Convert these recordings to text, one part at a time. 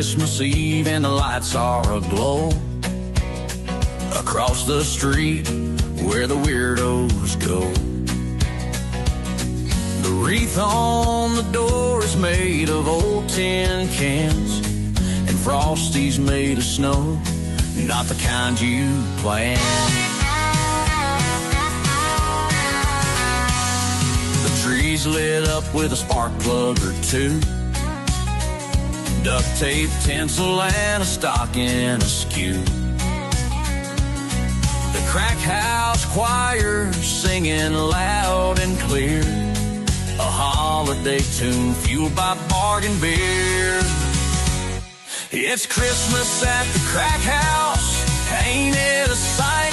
Christmas Eve and the lights are aglow. Across the street where the weirdos go, the wreath on the door is made of old tin cans, and Frosty's made of snow, not the kind you plan. The tree's lit up with a spark plug or two, duct tape, tinsel, and a stocking askew. The crack house choir singing loud and clear, a holiday tune fueled by bargain beer. It's Christmas at the crack house, ain't it a sight?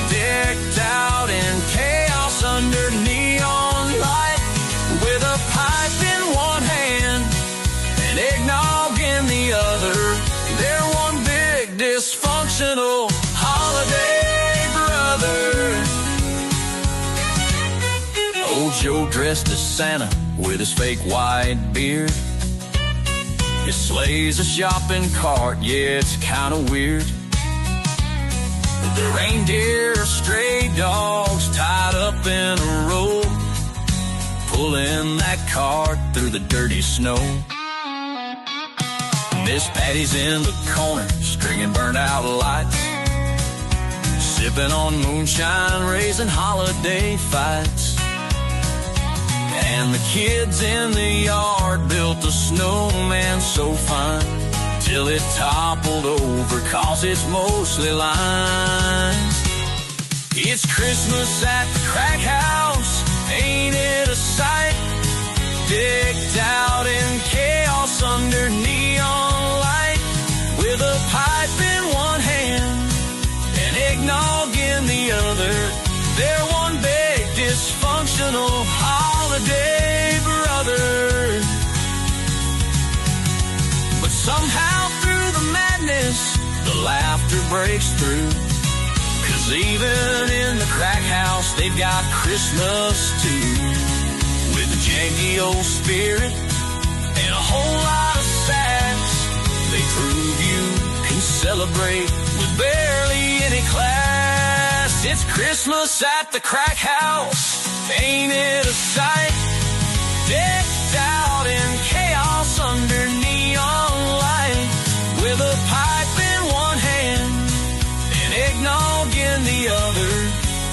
Decked out in chaos under neon light, with a pipe in one hand and eggnog in the other. They're one big dysfunctional holiday brothers. Old Joe dressed as Santa with his fake white beard. His sleigh's a shopping cart, yeah, it's kinda weird. The reindeer are stray dogs tied up in a row, pulling that cart through the dirty snow. Miss Patty's in the corner, stringing burnt out lights, sipping on moonshine, raising holiday fights. And the kids in the yard built a snowman so fine, till it toppled over, 'cause it's mostly lines. It's Christmas at the crack house, ain't it a sight? Decked out in chaos under neon light, with a pipe in one hand and eggnog in the other. They're one big dysfunctional holiday brother. But somehow through the madness, the laughter breaks through, 'cause even in the crack house they've got Christmas too. With a janky old spirit and a whole lot of sass, they prove you can celebrate with barely any class. It's Christmas at the crack house, ain't it a sight? Decked out in chaos under neon light, with a pipe in one hand and eggnog in the other.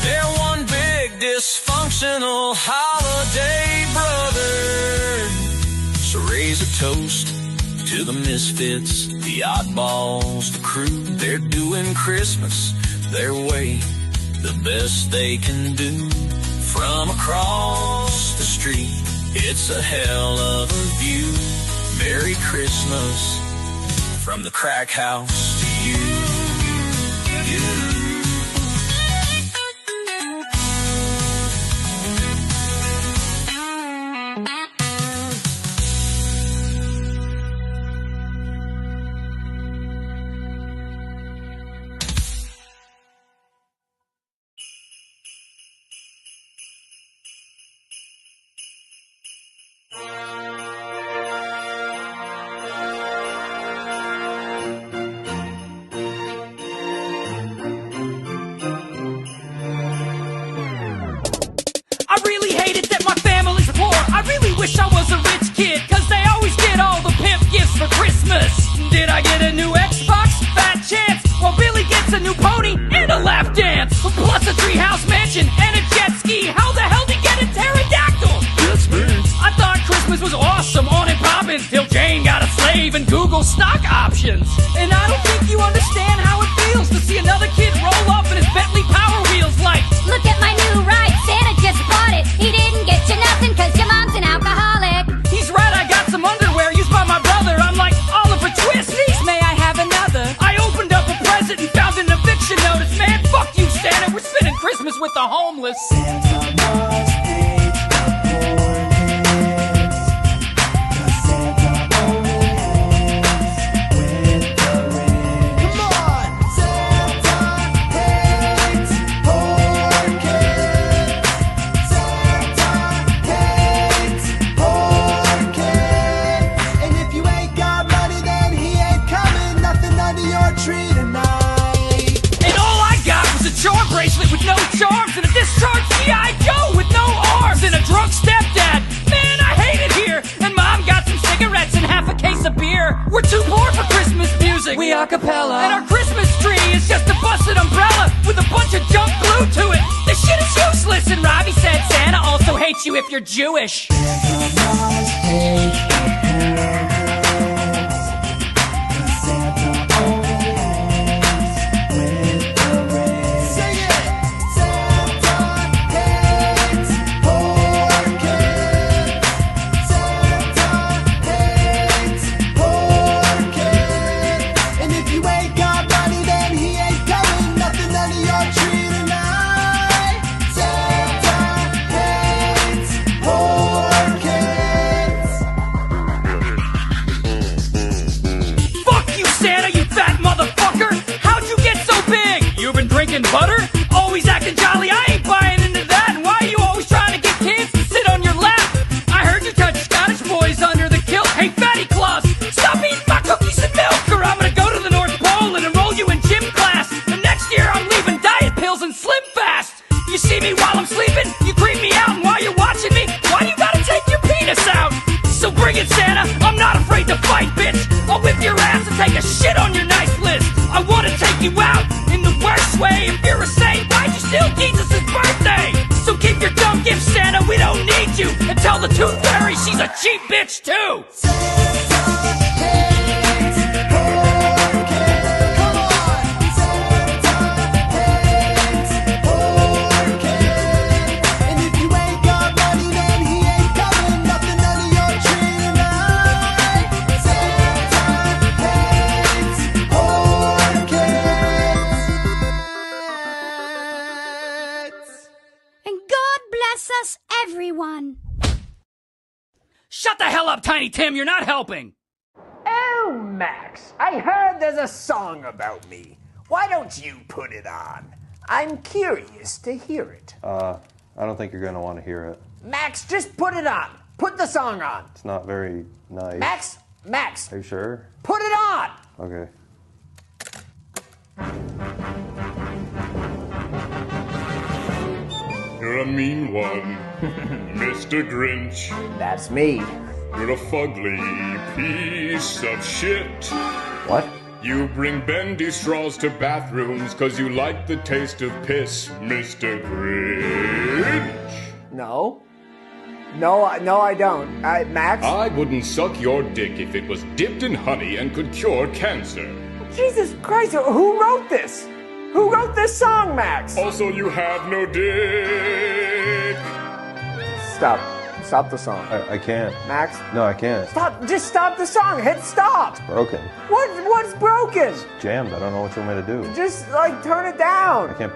They're one big dysfunctional holiday brother. So raise a toast to the misfits, the oddballs, the crew. They're doing Christmas their way, the best they can do. From across the street, it's a hell of a view. Merry Christmas from the crack house to you. I really hate it that my family's poor. I really wish I was a rich kid, 'cause they always get all the pimp gifts for Christmas. Did I get a new Xbox? Fat chance. Well, Billy gets a new pony and a lap dance, plus a treehouse mansion and a jet ski. How the hell did he get a pterodactyl? That's me. I thought Christmas was awesome, on and poppin', till Jane got a slave and Google stock options. And I don't think you understand how it feels to see another kid roll up in his Bentley Power Wheels like, look at my new ride, Santa just bought it. He didn't get you nothing 'cause your mom's an alcoholic. he's right, I got some underwear used by my brother. I'm like, Oliver Twist, please may I have another? I opened up a present and found an eviction notice. Man, fuck you, Santa, we're spending Christmas with the homeless. Santa must hate the poor kids, 'cause Santa only hangs with the rich. Come on! Santa hates poor kids. Santa hates poor kids. And if you ain't got money, then he too poor for Christmas music. We a cappella. And our Christmas tree is just a busted umbrella with a bunch of junk glued to it. This shit is useless. And Robbie said Santa also hates you if you're Jewish. Drinking butter? Always acting jolly, I ain't buying into that. And why are you always trying to get kids to sit on your lap? I heard you touch Scottish boys under the kilt. Hey, Fatty Claus, stop eating my cookies and milk, or I'm gonna go to the North Pole and enroll you in gym class. And next year I'm leaving diet pills and Slim Fast. You see me while I'm sleeping, you creep me out, and while you're watching me, why you gotta take your penis out? So bring it, Santa, I'm not afraid to fight, bitch. I'll whip your ass and take a shit on your nice list. I wanna take you out in the worst way. If you're a saint, why'd you steal Jesus' birthday? So keep your dumb gifts, Santa, we don't need you. And tell the Tooth Fairy she's a cheap bitch too. Us, everyone. Shut the hell up, Tiny Tim, you're not helping. Oh, Max, I heard there's a song about me. Why don't you put it on? I'm curious to hear it. I don't think you're gonna want to hear it. Max, just put it on. Put the song on. It's not very nice. Max, Are you sure? put it on. Okay. You're a mean one, Mr. Grinch. That's me. You're a fugly piece of shit. What? You bring bendy straws to bathrooms 'cause you like the taste of piss, Mr. Grinch. No, I don't. Max? I wouldn't suck your dick if it was dipped in honey and could cure cancer. Jesus Christ, who wrote this? Who wrote this song, Max? Also, you have no dick. Stop the song. I can't. Max? No, I can't. Just stop the song. Hit stop. Broken. What's broken? Jammed. I don't know what you want me to do. Just, turn it down. I can't.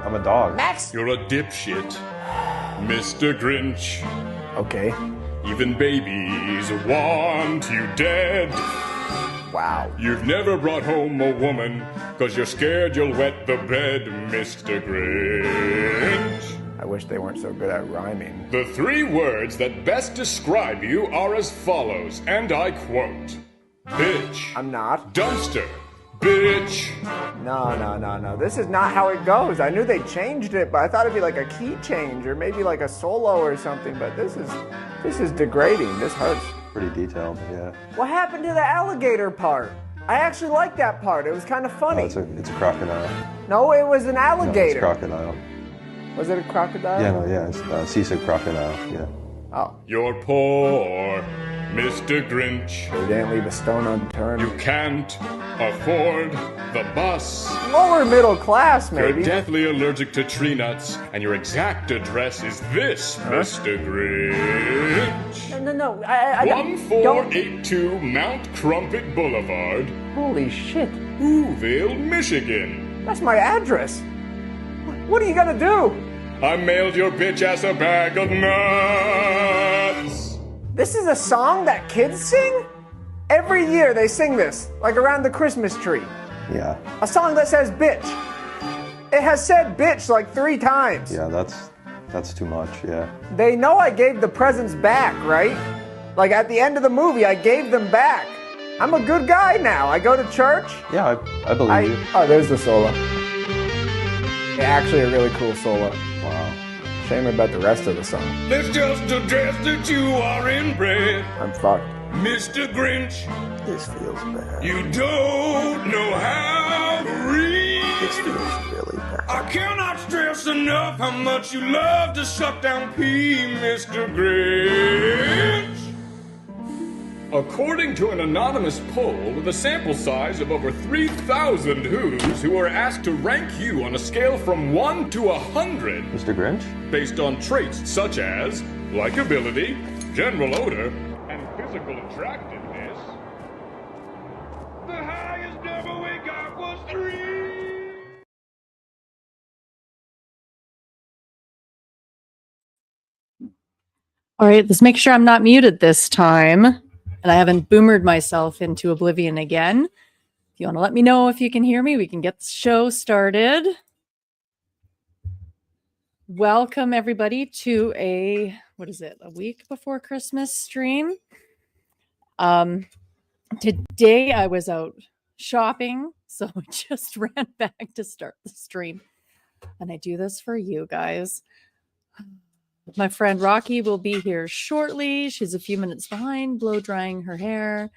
I'm a dog. Max? You're a dipshit, Mr. Grinch. Okay. Even babies want you dead. Wow. You've never brought home a woman 'cause you're scared you'll wet the bed, Mr. Grinch. I wish they weren't so good at rhyming. The 3 words that best describe you are as follows, and I quote: bitch, I'm not. dumpster, bitch. No. This is not how it goes. I knew they changed it, but I thought it'd be like a key change or maybe like a solo or something, but this is degrading. This hurts. Pretty detailed, yeah. What happened to the alligator part? I actually liked that part. It was kind of funny. Oh, it's a crocodile. No, it was an No, alligator. it's crocodile. Was it a crocodile? Yeah, no, yeah, it's seasick crocodile, yeah. Oh, You're poor, Mr. Grinch. they didn't leave a stone unturned. You can't afford the bus. Lower middle class, You're maybe. deathly allergic to tree nuts, and your exact address is this, Mr. Grinch. No. I don't. 1482 Mount Crumpet Boulevard, Holy shit. Whoville, Michigan. That's my address. What are you gonna do? I mailed your bitch ass a bag of nuts. This is a song that kids sing? Every year they sing this, like around the Christmas tree. Yeah, A song that says bitch. It has said bitch like 3 times. yeah, that's too much, yeah. They know I gave the presents back, right? Like at the end of the movie, I gave them back. I'm a good guy now. I go to church. Yeah, I believe you. Oh, there's the solo. Yeah, actually a really cool solo. Wow. Shame about the rest of the song. Let's just address that you are inbred, I'm fucked. Mr. Grinch. This feels bad. You don't know how to read. This feels really bad. I cannot stress enough how much you love to suck down pee, Mr. Grinch. According to an anonymous poll with a sample size of over 3,000 Who's who were asked to rank you on a scale from 1 to 100 Mr. Grinch? based on traits such as likability, general odor, and physical attractiveness, the highest number we got was 3. All right, let's make sure I'm not muted this time and I haven't boomered myself into oblivion again. If you want to let me know if you can hear me, we can get the show started. Welcome everybody to a week before Christmas stream. Today I was out shopping, so I just ran back to start the stream. And I do this for you guys. My friend Rocky will be here shortly. She's a few minutes behind, blow drying her hair.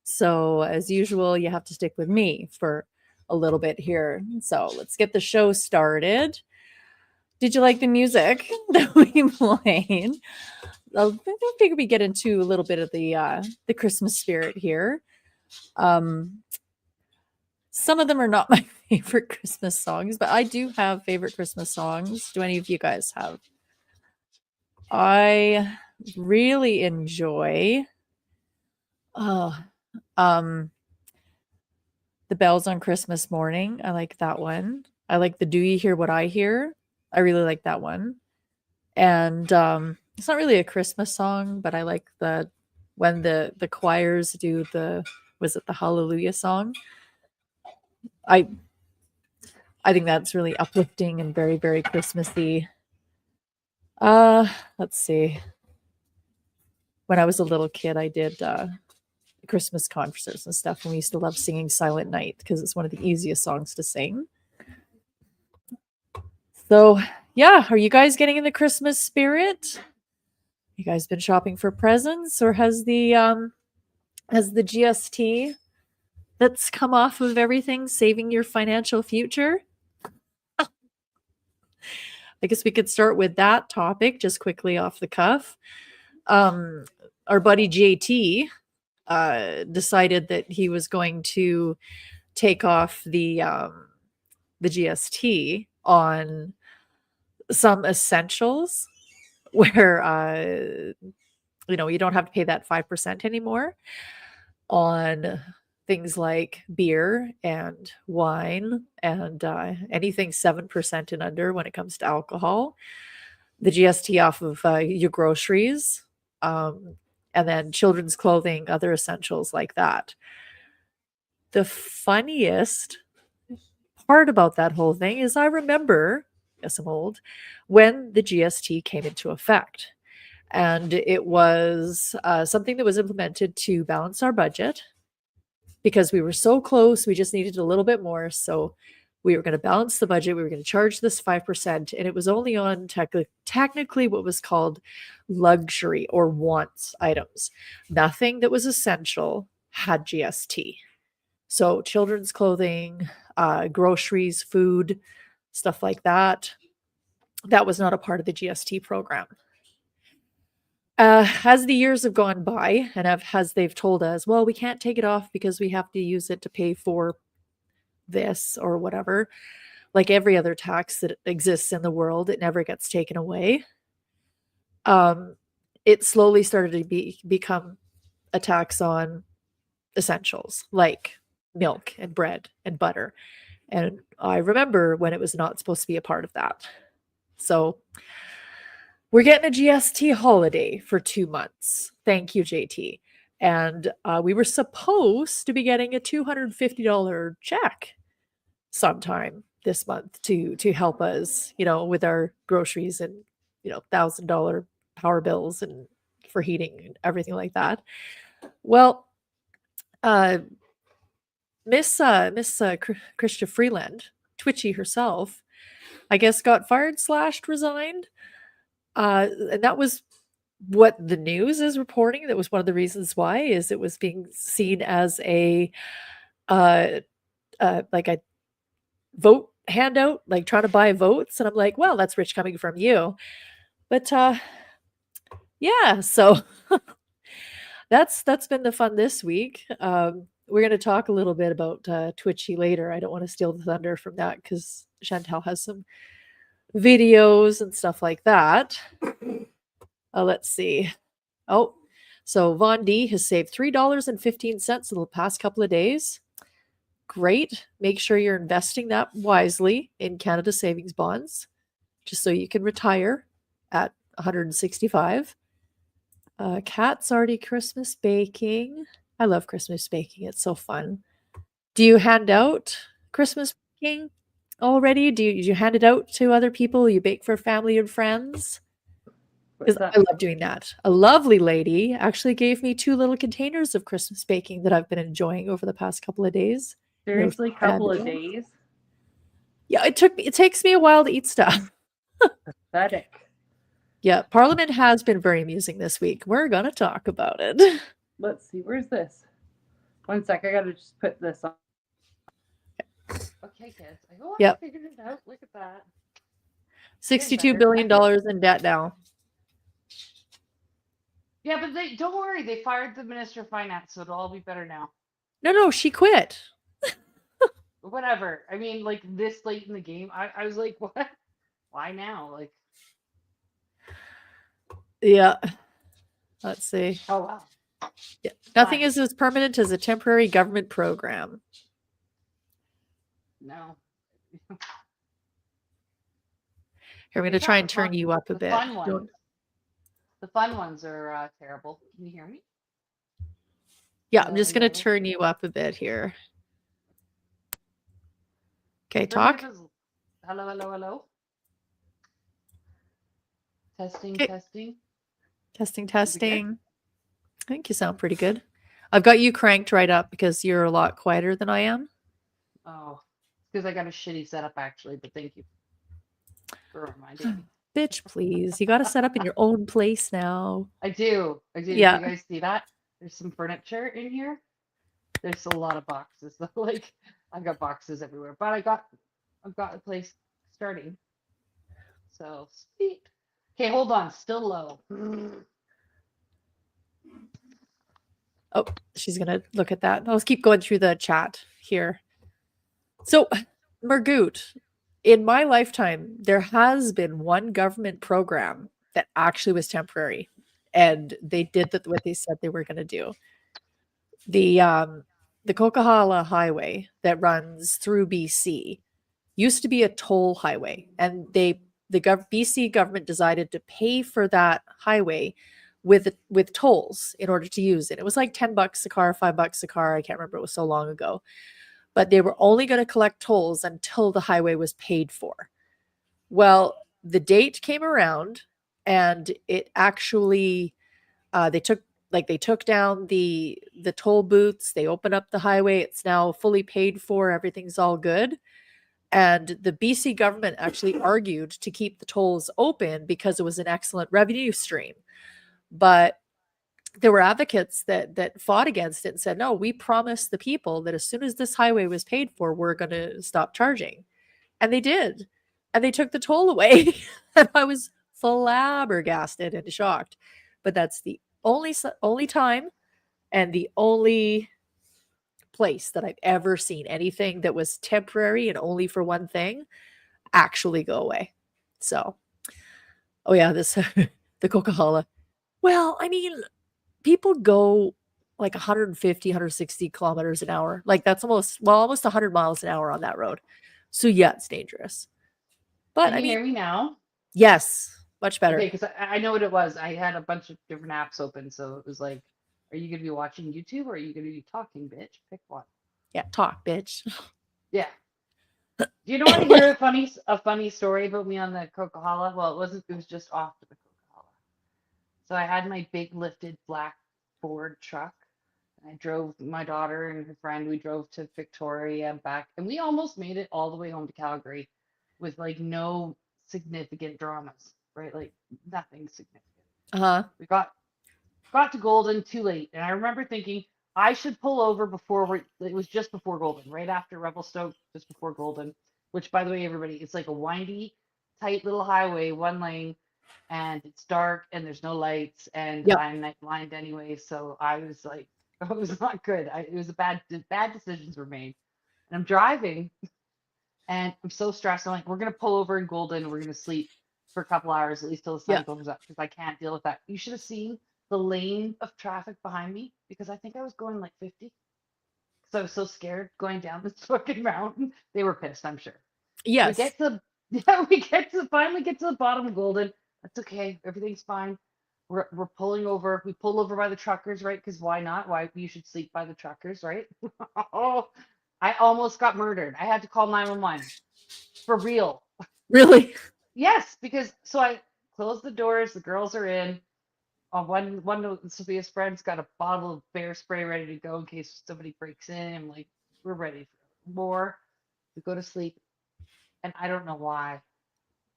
So as usual, you have to stick with me for a little bit here. So let's get the show started. Did you like the music that we played? I figure we get into a little bit of the Christmas spirit here. Some of them are not my favorite Christmas songs, but I do have favorite Christmas songs. Do any of you guys have? I really enjoy The Bells on Christmas Morning. I like that one. I like the Do You Hear What I Hear? I really like that one. And it's not really a Christmas song, but I like when the choirs do the Hallelujah song. I think that's really uplifting and very, very Christmassy. Let's see. When I was a little kid, I did Christmas concerts and stuff, and we used to love singing Silent Night because it's one of the easiest songs to sing. So, yeah, are you guys getting in the Christmas spirit? You guys been shopping for presents, or has the GST that's come off of everything saving your financial future? I guess we could start with that topic just quickly off the cuff. Our buddy JT decided that he was going to take off the GST on some essentials where you don't have to pay that 5% anymore on things like beer and wine and anything 7% and under when it comes to alcohol. The GST off of your groceries, and then children's clothing, other essentials like that. The funniest part about that whole thing is I remember, yes, I'm old, when the GST came into effect. And it was something that was implemented to balance our budget, because we were so close, we just needed a little bit more. So we were going to balance the budget. We were going to charge this 5%. And it was only on technically what was called luxury or wants items. Nothing that was essential had GST. So children's clothing, groceries, food, stuff like that, that was not a part of the GST program. As the years have gone by, and as they've told us, well, we can't take it off because we have to use it to pay for this or whatever. Like every other tax that exists in the world, it never gets taken away. It slowly started to become a tax on essentials like milk and bread and butter. And I remember when it was not supposed to be a part of that. So we're getting a GST holiday for 2 months. Thank you, JT. And we were supposed to be getting a $250 check sometime this month to help us, with our groceries and, $1,000 power bills and for heating and everything like that. Well, Miss Krista Freeland, Twitchy herself, I guess got fired / resigned. And that was what the news is reporting, that was one of the reasons why, is it was being seen as a uh like a vote handout, like trying to buy votes. And I'm like, well, that's rich coming from you. But yeah, so that's been the fun this week. We're going to talk a little bit about Twitchy later. I don't want to steal the thunder from that because Chantal has some videos and stuff like that. Let's see. Oh, so Von D has saved $3.15 in the past couple of days. Great. Make sure you're investing that wisely in Canada savings bonds, just so you can retire at 165. Kat's already Christmas baking. I love Christmas baking. It's so fun. Do you hand out Christmas baking already? Do you hand it out to other people? You bake for family and friends? Because I love doing that. A lovely lady actually gave me 2 little containers of Christmas baking that I've been enjoying over the past couple of days. Seriously, couple of days? Yeah, it takes me a while to eat stuff. Pathetic. Yeah, Parliament has been very amusing this week. We're gonna talk about it. Let's see, where's this? One sec, I gotta just put this on. Okay, kids. Yep. I figured it out. Look at that. $62 billion in debt now. Yeah, but don't worry, they fired the Minister of Finance, so it'll all be better now. No, she quit. Whatever. I mean, like this late in the game, I was like, what? Why now? Like, yeah. Let's see. oh wow. Yeah. Nothing is as permanent as a temporary government program. No. Here, I'm going to try and turn you up a bit. The fun ones are terrible. Can you hear me? Yeah, I'm just going to turn you up a bit here. Okay, talk. Hello, hello, hello. Testing, Okay. Testing. I think you sound pretty good. I've got you cranked right up because you're a lot quieter than I am. Oh, because I got a shitty setup actually, but thank you for reminding me. Bitch, please. You got to set up in your own place now. I do. Yeah. You guys see that? There's some furniture in here. There's a lot of boxes. Like, I've got boxes everywhere, but I've got a place starting. So sweet. Okay, hold on. Still low. Oh, she's going to look at that. Let's keep going through the chat here. So, Margoot, in my lifetime, there has been one government program that actually was temporary, and they did what they said they were going to do. The Coquihalla Highway that runs through BC used to be a toll highway, and the BC government decided to pay for that highway with tolls in order to use it. It was like $10 a car, $5 a car. I can't remember. It was so long ago. But they were only going to collect tolls until the highway was paid for. Well, the date came around, and it actually they took down the toll booths. They opened up the highway. It's now fully paid for. Everything's all good. And the BC government actually argued to keep the tolls open because it was an excellent revenue stream. But there were advocates that fought against it and said, no, we promised the people that as soon as this highway was paid for, we're going to stop charging. And they did. And they took the toll away. And I was flabbergasted and shocked. But that's the only time and the only place that I've ever seen anything that was temporary and only for one thing actually go away. So, oh yeah, this the Coquihalla. Well, I mean, people go like 150, 160 kilometers an hour. Like that's almost 100 miles an hour on that road. So yeah, it's dangerous. But Can you hear me now? Yes, much better. Okay, because I know what it was. I had a bunch of different apps open, so it was like, are you going to be watching YouTube or are you going to be talking, bitch? Pick one. Yeah, talk, bitch. Yeah. Do you know what to hear a funny story about me on the Coquihalla? Well, it was just off the Coquihalla. So I had my big lifted black Ford truck. I drove my daughter and her friend. We drove to Victoria and back, and we almost made it all the way home to Calgary with like no significant dramas, right? Like nothing significant. Uh-huh. We got to Golden too late, and I remember thinking I should pull over it was just before Golden, right after Revelstoke, just before Golden. Which, by the way, everybody, it's like a windy, tight little highway, one lane, and it's dark, and there's no lights, and Yep. I'm night blind anyway, so I was like, it was not good. It was bad decisions were made, and I'm driving, and I'm so stressed. I'm like, we're gonna pull over in Golden, we're gonna sleep for a couple hours at least till the sun Yeah. comes up because I can't deal with that. You should have seen the lane of traffic behind me because I think I was going like 50 because I was so scared going down this fucking mountain. They were pissed, I'm sure. Yes. We get to finally get to the bottom of Golden. That's okay. Everything's fine. We're pulling over. We pull over by the truckers, right? Because why not? Why you should sleep by the truckers, right? Oh, I almost got murdered. I had to call 911 for real. Really? Yes, because so I closed the doors. The girls are in. One of Sophia's friends got a bottle of bear spray ready to go in case somebody breaks in. I'm like, we're ready for more. We go to sleep, and I don't know why,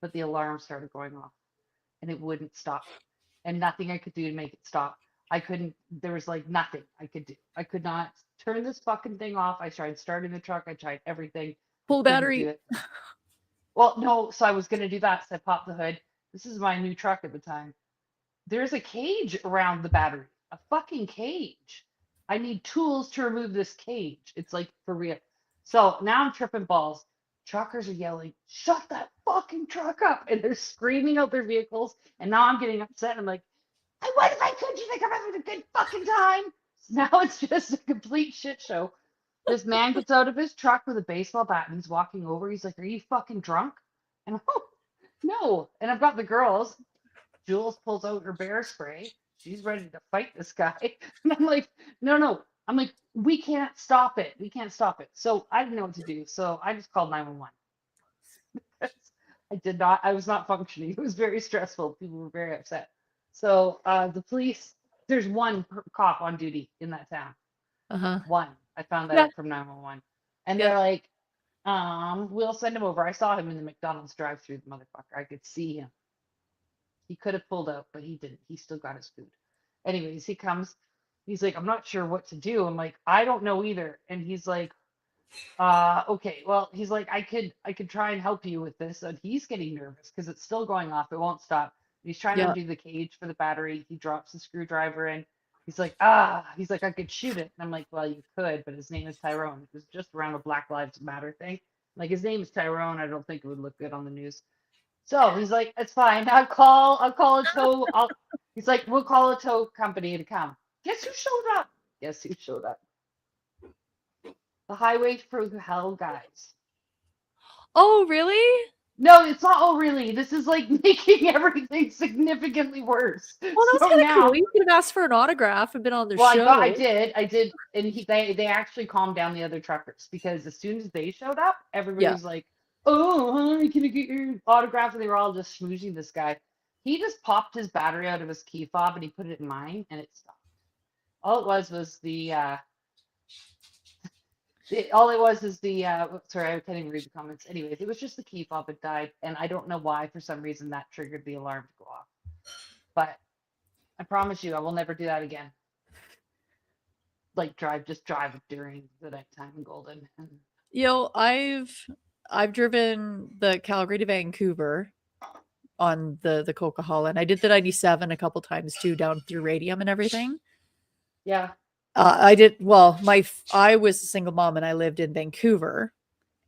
but the alarm started going off, and it wouldn't stop, and nothing I could do to make it stop. I couldn't. There was like nothing I could do. I could not turn this fucking thing off. I tried starting the truck. I tried everything. Full Couldn't battery. do it. Well, no. So I was gonna do that. So I popped the hood. This is my new truck at the time. There's a cage around the battery, a fucking cage. I need tools to remove this cage. It's like for real. So now I'm tripping balls. Truckers are yelling, shut that fucking truck up. And they're screaming out their vehicles. And now I'm getting upset. I'm like, what if I could? You think I'm having a good fucking time? Now it's just a complete shit show. This man gets out of his truck with a baseball bat and he's walking over. He's like, are you fucking drunk? And I'm, oh, no. And I've got the girls. Jules pulls out her bear spray. She's ready to fight this guy. And I'm like, no. I'm like, we can't stop it. We can't stop it. So I didn't know what to do. So I just called 911. I was not functioning. It was very stressful. People were very upset. So the police, there's one cop on duty in that town. Uh-huh. One. I found that Yeah. out from 911. And Yeah. they're like, we'll send him over. I saw him in the McDonald's drive-through, the motherfucker. I could see him. He could have pulled out, but he didn't. He still got his food. Anyways, he comes. He's like, I'm not sure what to do. I'm like, I don't know either. And he's like, okay. Well, he's like, I could try and help you with this. And he's getting nervous because it's still going off. It won't stop. He's trying Yeah. to do the cage for the battery. He drops the screwdriver in. He's like, he's like, I could shoot it. And I'm like, well, you could, but his name is Tyrone. It was just around a Black Lives Matter thing. Like, his name is Tyrone. I don't think it would look good on the news. So he's like, it's fine. I'll call a tow. He's like, we'll call a tow company to come. Guess who showed up? Guess who showed up? The Highway Through Hell guys. Oh, really? No, it's not. Oh, really? This is like making everything significantly worse. Well, that's So kind of now- cool. You could have asked for an autograph and been on their Well, show. I did, and they actually calmed down the other truckers because as soon as they showed up, everybody Yeah. was like, "Oh, hi, can I get your autograph?" And they were all just schmoozing this guy. He just popped his battery out of his key fob and he put it in mine, and it stopped. All it was the all it was is the sorry, I can't even read the comments. Anyways, it was just the key fob had died, and I don't know why. For some reason, that triggered the alarm to go off. But I promise you, I will never do that again. Like drive during the nighttime in Golden. And I've driven the Calgary to Vancouver on the Coquihalla, and I did the 97 a couple times too, down through Radium and everything. yeah, I did well. I was a single mom and I lived in Vancouver,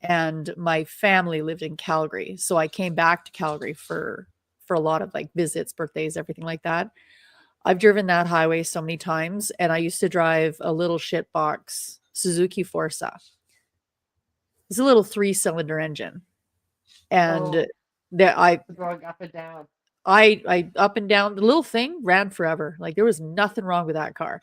and my family lived in Calgary. So I came back to Calgary for a lot of like visits, birthdays, everything like that. I've driven that highway so many times, and I used to drive a little shitbox Suzuki Forza. It's a little 3-cylinder engine, and Oh. going up and down. I up and down. The little thing ran forever. Like there was nothing wrong with that car.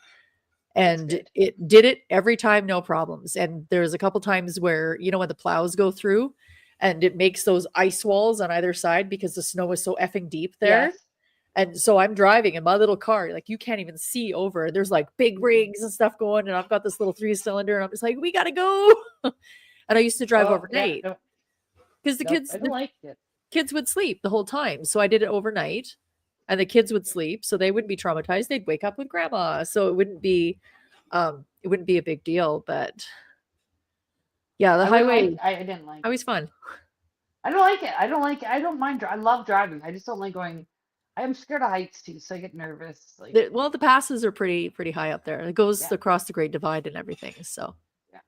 And good. it did it every time, no problems. And there's a couple times where, when the plows go through and it makes those ice walls on either side because the snow is so effing deep there. Yes. And so I'm driving in my little car, like you can't even see over. There's like big rigs and stuff going, and I've got this little 3-cylinder, and I'm just like, we gotta go. And I used to drive Oh, yeah, overnight no, because no, I don't like it. kids would sleep the whole time. So I did it overnight. and the kids would sleep, so they wouldn't be traumatized. They'd wake up with grandma, so it wouldn't be a big deal. But yeah, the highway I didn't like. always fun. I don't like it. I don't like it. I don't mind. I love driving. I just don't like going. I'm scared of heights too, so I get nervous. Like, Well, the passes are pretty high up there. It goes Yeah. across the Great Divide and everything. So Yeah.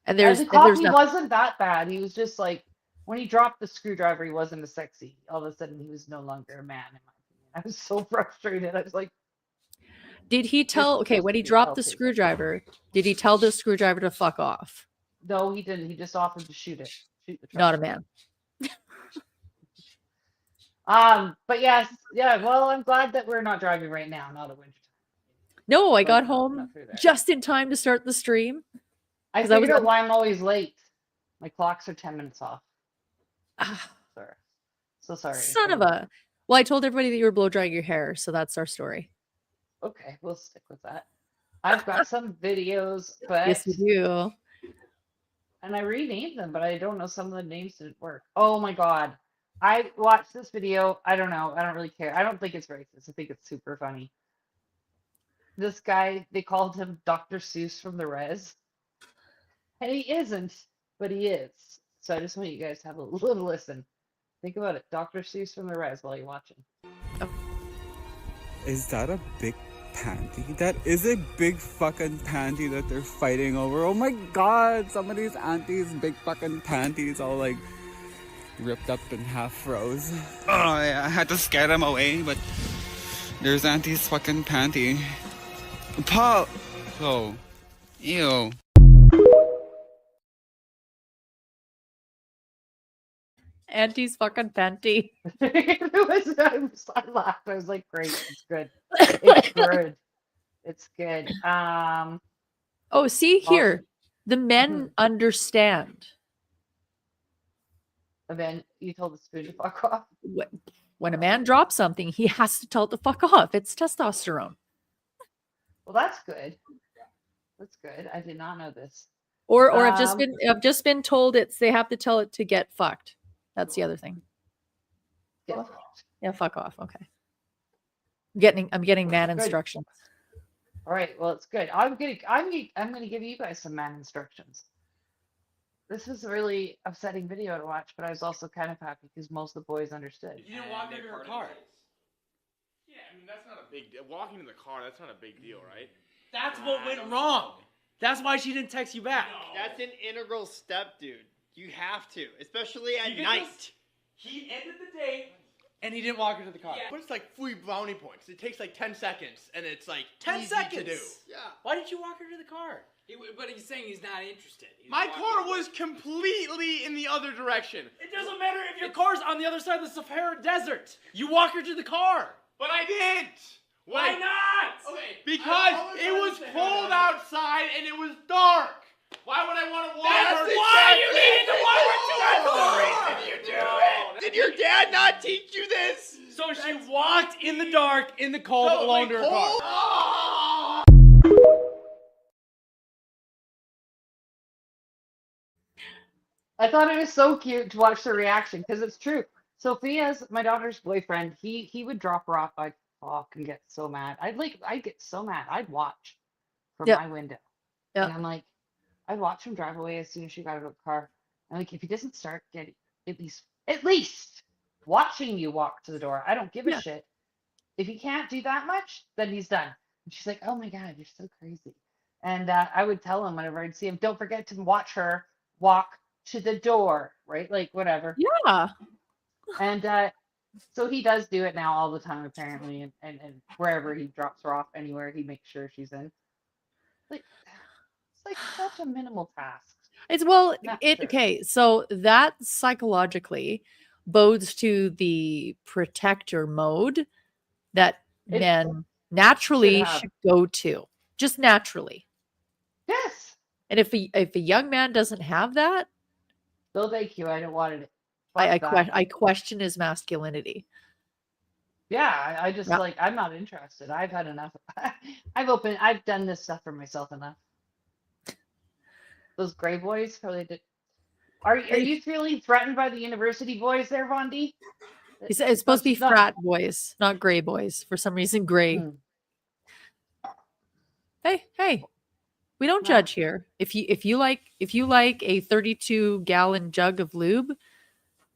and the there's cop, he nothing. wasn't that bad. He was just like, when he dropped the screwdriver, he wasn't as sexy. All of a sudden, he was no longer a man, in my opinion. I was so frustrated. I was like, Did he tell? Okay, when he dropped the screwdriver, did he tell the screwdriver to fuck off? no, he didn't. He just offered to shoot the truck. Not a man. But yes, yeah. Well, I'm glad that we're not driving right now, not a winter time. No, I got Not home through there. just in time to start the stream. I 'cause I was figured out on- why I'm always late. My clocks are 10 minutes off. Ah, Sorry. So sorry. son of a. Well, I told everybody that you were blow drying your hair, so that's our story. Okay, we'll stick with that. I've got some videos, but Yes, you do. and I renamed them, but I don't know, some of the names didn't work. Oh my god. I watched this video. I don't know. I don't really care. I don't think it's racist. I think it's super funny. This guy, they called him Dr. Seuss from the Res. And he isn't, but he is. So I just want you guys to have a little listen. Think about it. Dr. Seuss from the Res while you're watching. Is that a big panty? That is a big fucking panty that they're fighting over. Oh my god, some of these aunties' big fucking panties all like ripped up and half froze. Oh yeah, I had to scare them away, but there's auntie's fucking panty. Paul! Oh. Ew. Auntie's fucking panty. I laughed. I was like, great, it's good. It's good. It's good. Oh, see Awesome. here. The men understand. And then you told the spoon to fuck off. When a man drops something, he has to tell it to fuck off. It's testosterone. Well, that's good. That's good. I did not know this. Or I've just been told they have to tell it to get fucked. That's the other thing. Yeah. Yeah, fuck off. Okay. I'm getting man Good. instructions. All right. Well, it's good. I'm gonna give you guys some man instructions. This is a really upsetting video to watch, but I was also kind of happy because most of the boys understood. You didn't walk into her car. Yeah, I mean that's not a big deal. Walking in the car, that's not a big deal, right? That's what went wrong. That's why she didn't text you back. That's an integral step, dude. You have to, especially at You night. just- He ended the date, and he didn't walk her to the car. But it's like 3 brownie points. It takes like 10 seconds, and it's like 10 easy seconds. to do. Yeah. Why did you walk her to the car? But he's saying he's not interested. My car was completely in the other direction. It doesn't matter if your car's on the other side of the Sahara Desert. You walk her to the car. But I didn't. Why not? Okay, because it was cold outside and it was dark. Why would I want to walk That's her? why you needed to walk her to the car. That's the reason you do it. Did your dad not teach you this? So she walked in the dark, in the cold, So, alone like, to her car. cold- I thought it was so cute to watch the reaction because it's true. Sophia's my daughter's boyfriend. He would drop her off. I'd fucking get so mad. I'd get so mad. I'd watch from Yep. my window. Yep. And I'm like, I'd watch him drive away as soon as she got out of the car. And like, if he doesn't start getting at least watching you walk to the door, I don't give a Yeah. shit. If he can't do that much, then he's done. And she's like, oh my God, you're so crazy. And I would tell him whenever I'd see him, don't forget to watch her walk to the door, right? Like whatever. Yeah. And so he does do it now all the time, apparently, and wherever he drops her off, anywhere he makes sure she's in. Like it's like such a minimal task. It's well, Not it sure. okay. So that psychologically bodes to the protector mode that It men naturally should have. should go to, just naturally. Yes. And if a young man doesn't have that, Bill Bacue, I don't want it. I question his masculinity. Yeah, I just Yeah. like I'm not interested. I've had enough. I've done this stuff for myself enough. Those gray boys probably did. Are you feeling threatened by the university boys there, Vondi? He said it's supposed to be Not- frat boys, not gray boys. For some reason, gray. Hey, we don't judge here. If you like a 32-gallon jug of lube,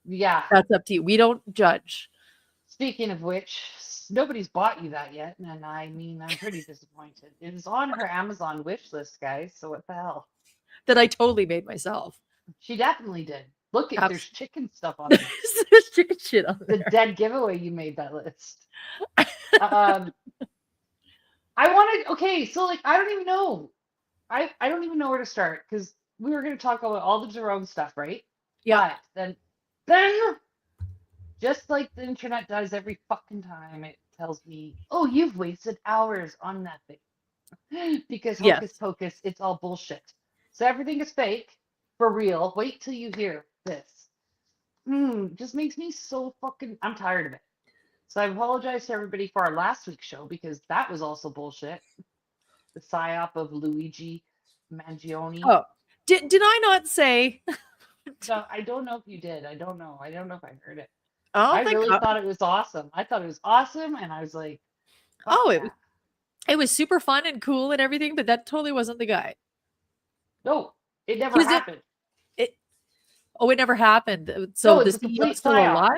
Yeah. that's up to you. We don't judge. Speaking of which, nobody's bought you that yet, and I mean, I'm pretty disappointed. It is on her Amazon wish list, guys. So what the hell? That I totally made myself. She definitely did. Look, at there's chicken stuff on There's chicken shit on there. The dead giveaway you made that list. I wanted. Okay, so like I don't even know. I don't even know where to start because we were going to talk about all the Jerome stuff, right? Yeah. But then just like the internet does every fucking time, it tells me, "Oh, you've wasted hours on nothing," because hocus pocus, it's all bullshit. So everything is fake for real. Wait till you hear this. Just makes me so fucking. I'm tired of it. So I apologize to everybody for our last week's show because that was also bullshit. The psyop of Luigi Mangione. Oh, did I not say? No, I don't know if you did. I don't know. I don't know if I heard it. Oh, I really thought it was awesome. I thought it was awesome, and I was like, oh, it was super fun and cool and everything, but that totally wasn't the guy. No, it never happened. It never happened. So No, this it's a CEO's complete still psyop. alive?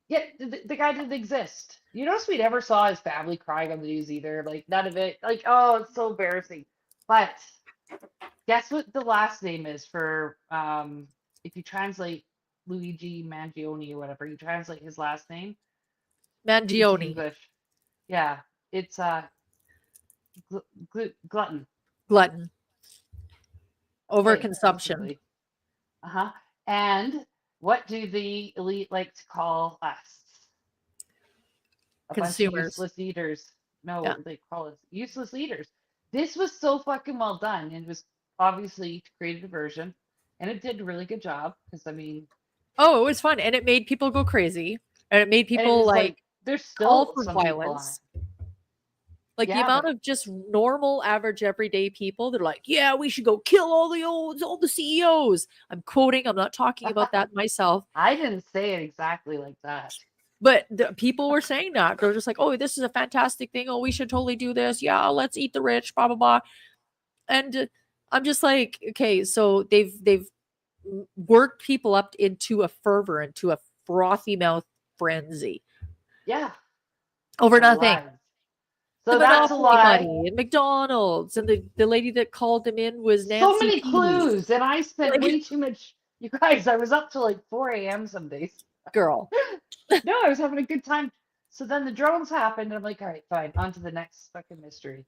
Yeah, the guy didn't exist. You notice we never saw his family crying on the news either. Like none of it. Like, oh, it's so embarrassing. But guess what the last name is for if you translate Luigi Mangione or whatever, you translate his last name. Mangione. English. Yeah, it's glutton. Glutton. Overconsumption. Uh-huh. And what do the elite like to call us? A bunch of Consumers. useless eaters. No, Yeah. they call us useless eaters. This was so fucking well done, and it was obviously to create a diversion, and it did a really good job. Because I mean, Oh, it was fun, and it made people go crazy, and it made and it people was like there's call still for some people on violence. it. Like the Yeah, amount but of just normal, average, everyday people, they're like, "Yeah, we should go kill all the CEOs." I'm quoting. I'm not talking about that myself. I didn't say it exactly like that. But the people were saying that. They're just like, "Oh, this is a fantastic thing. Oh, we should totally do this. Yeah, let's eat the rich, blah blah blah." And I'm just like, okay, so they've worked people up into a fervor, into a frothy mouth frenzy Yeah. over A nothing. lie. So The that's a Monopoly lie. money and McDonald's, and the lady that called him in was Nancy So many P. clues, and I spent Like- way too much. You guys, I was up till like 4 a.m. some days. Girl. No, I was having a good time. So then the drones happened, and I'm like, all right, fine, on to the next fucking mystery.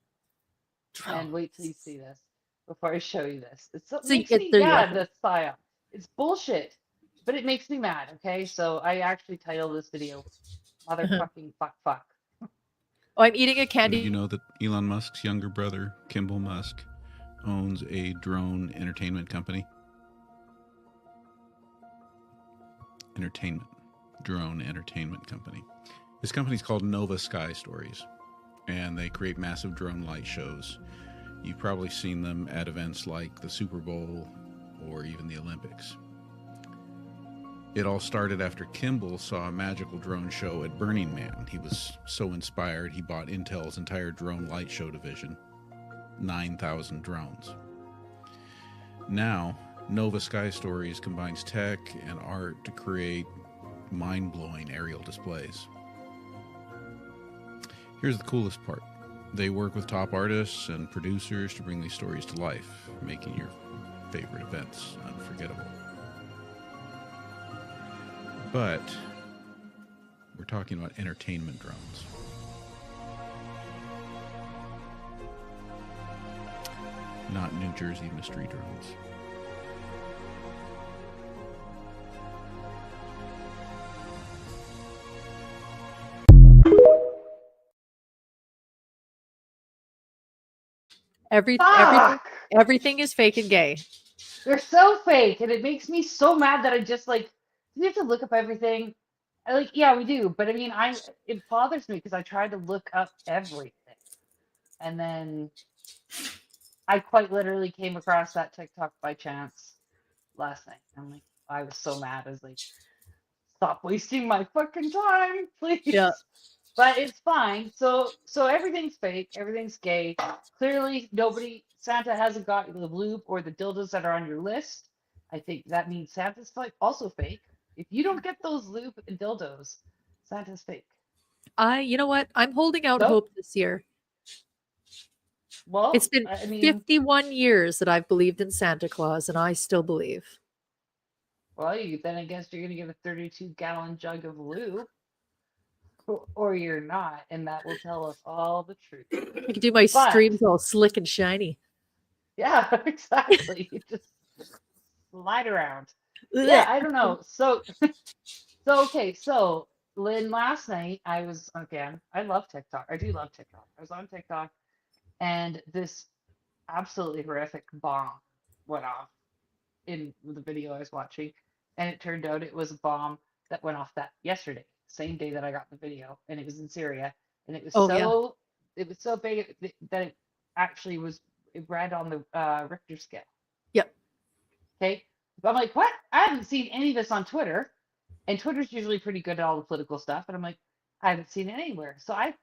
And wait till you see this before I show you this. It So makes you- me there you mad, go. the psyop. It's bullshit, but it makes me mad, okay? So I actually titled this video, Motherfucking Fuck. Oh, I'm eating a Did candy. you know that Elon Musk's younger brother, Kimball Musk, owns a drone entertainment company? Drone entertainment company. This company's called Nova Sky Stories, and they create massive drone light shows. You've probably seen them at events like the Super Bowl or even the Olympics. It all started after Kimball saw a magical drone show at Burning Man. He was so inspired, he bought Intel's entire drone light show division, 9,000 drones. Now, Nova Sky Stories combines tech and art to create mind-blowing aerial displays. Here's the coolest part. They work with top artists and producers to bring these stories to life, making your favorite events unforgettable. But we're talking about entertainment drones. Not New Jersey mystery drones. Fuck! Everything is fake and gay. They're so fake, and it makes me so mad that I just like we have to look up everything. Yeah, we do, but I mean, it bothers me because I tried to look up everything, and then I quite literally came across that TikTok by chance last night. I'm like, I was so mad. I was like, stop wasting my fucking time, please. Yeah. But it's fine. So everything's fake. Everything's gay. Clearly, Santa hasn't got the lube or the dildos that are on your list. I think that means Santa's also fake. If you don't get those lube and dildos, Santa's fake. You know what? I'm holding out Nope. hope this year. Well, It's been I mean, 51 years that I've believed in Santa Claus, and I still believe. well, then I guess you're gonna get a 32-gallon jug of lube, or you're not, and that will tell us all the truth. I can do my But- streams all slick and shiny. Yeah, exactly. You just slide around. Yeah, I don't know. So okay. So Lynn, last night I was I love TikTok. I do love TikTok. I was on TikTok, and this absolutely horrific bomb went off in the video I was watching, and it turned out it was a bomb that went off that yesterday, same day that I got the video, and it was in Syria, and it was it was so big that it actually was read on the Richter scale. Yep. Okay. But I'm like, what? I haven't seen any of this on Twitter, and Twitter's usually pretty good at all the political stuff. And I'm like, I haven't seen it anywhere. So I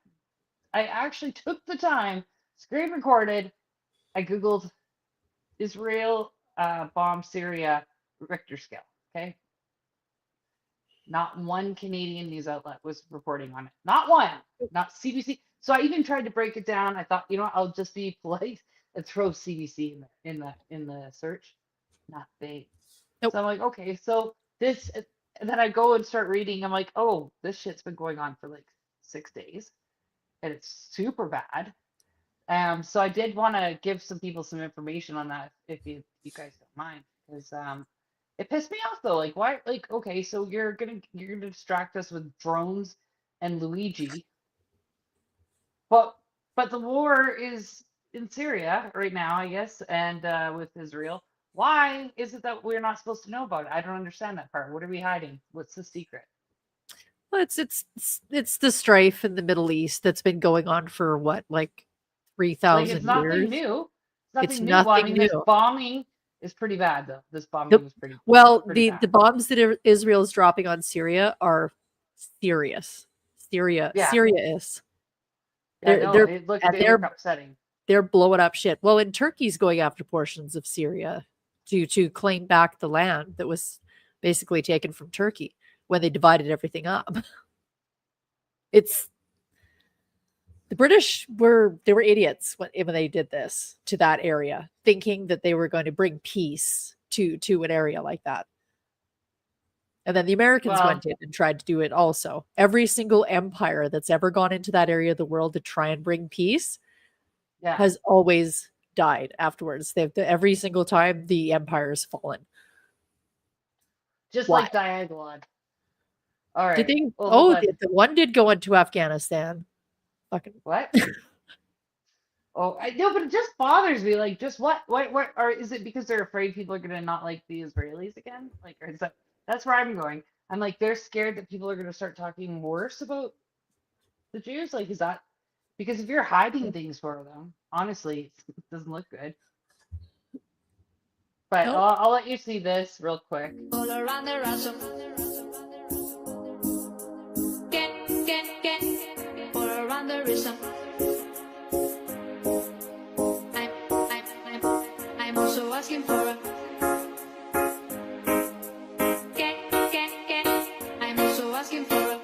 actually took the time, screen recorded. I googled Israel bomb Syria Richter scale. Okay. Not one Canadian news outlet was reporting on it. Not one. Not CBC. So I even tried to break it down. I thought, you know, I'll just be polite and throw CBC in the search. Not they. Nope. So I'm like, okay, so this, and then I go and start reading. I'm like, oh, this shit's been going on for like 6 days, and it's super bad. So I did want to give some people some information on that, if you guys don't mind, because it pissed me off though. Like, why? Like, okay, so you're gonna distract us with drones and Luigi, but the war is in Syria right now, I guess, and with Israel. Why is it that we're not supposed to know about it? I don't understand that part. What are we hiding? What's the secret? Well, it's the strife in the Middle East that's been going on for what, like 3,000 Like, it's nothing years. new. It's New. Well, I nothing mean, this new. bombing is pretty bad, though. This bombing Nope. was pretty. Well, pretty the bad. bombs that Israel is dropping on Syria are serious. Yeah. Serious. Yeah, no, they're it looked and they they're look upsetting. they're blowing up shit. Well, and Turkey's going after portions of Syria to claim back the land that was basically taken from Turkey when they divided everything up. It's the British were idiots when they did this to that area, thinking that they were going to bring peace to an area like that. And then the Americans Well- went in and tried to do it also. Every single empire that's ever gone into that area of the world to try and bring peace Yeah. has always died afterwards. Every single time the empire has fallen. Just Why? like Diagolon. All right. Did they? Well, Oh, but- the one did go into Afghanistan. Fucking What? Oh, I know, but it just bothers me. Like, just what, or is it because they're afraid people are gonna not like the Israelis again? Like, or is that's where I'm going. I'm like, they're scared that people are gonna start talking worse about the Jews. Like, is that because if you're hiding things for them, honestly, it doesn't look good. But Nope. I'll let you see this real quick. All around the ransom. Get. All around the rhythm. I'm also asking for a. Get. I'm also asking for a.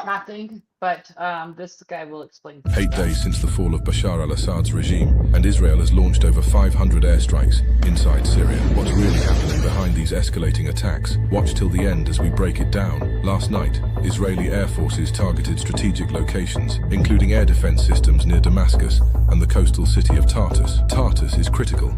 Nothing, but this guy will explain. 8 days since the fall of Bashar al-Assad's regime, and Israel has launched over 500 airstrikes inside Syria. What's really happening behind these escalating attacks? Watch till the end as we break it down. Last night, Israeli air forces targeted strategic locations, including air defense systems near Damascus and the coastal city of Tartus. Tartus is critical,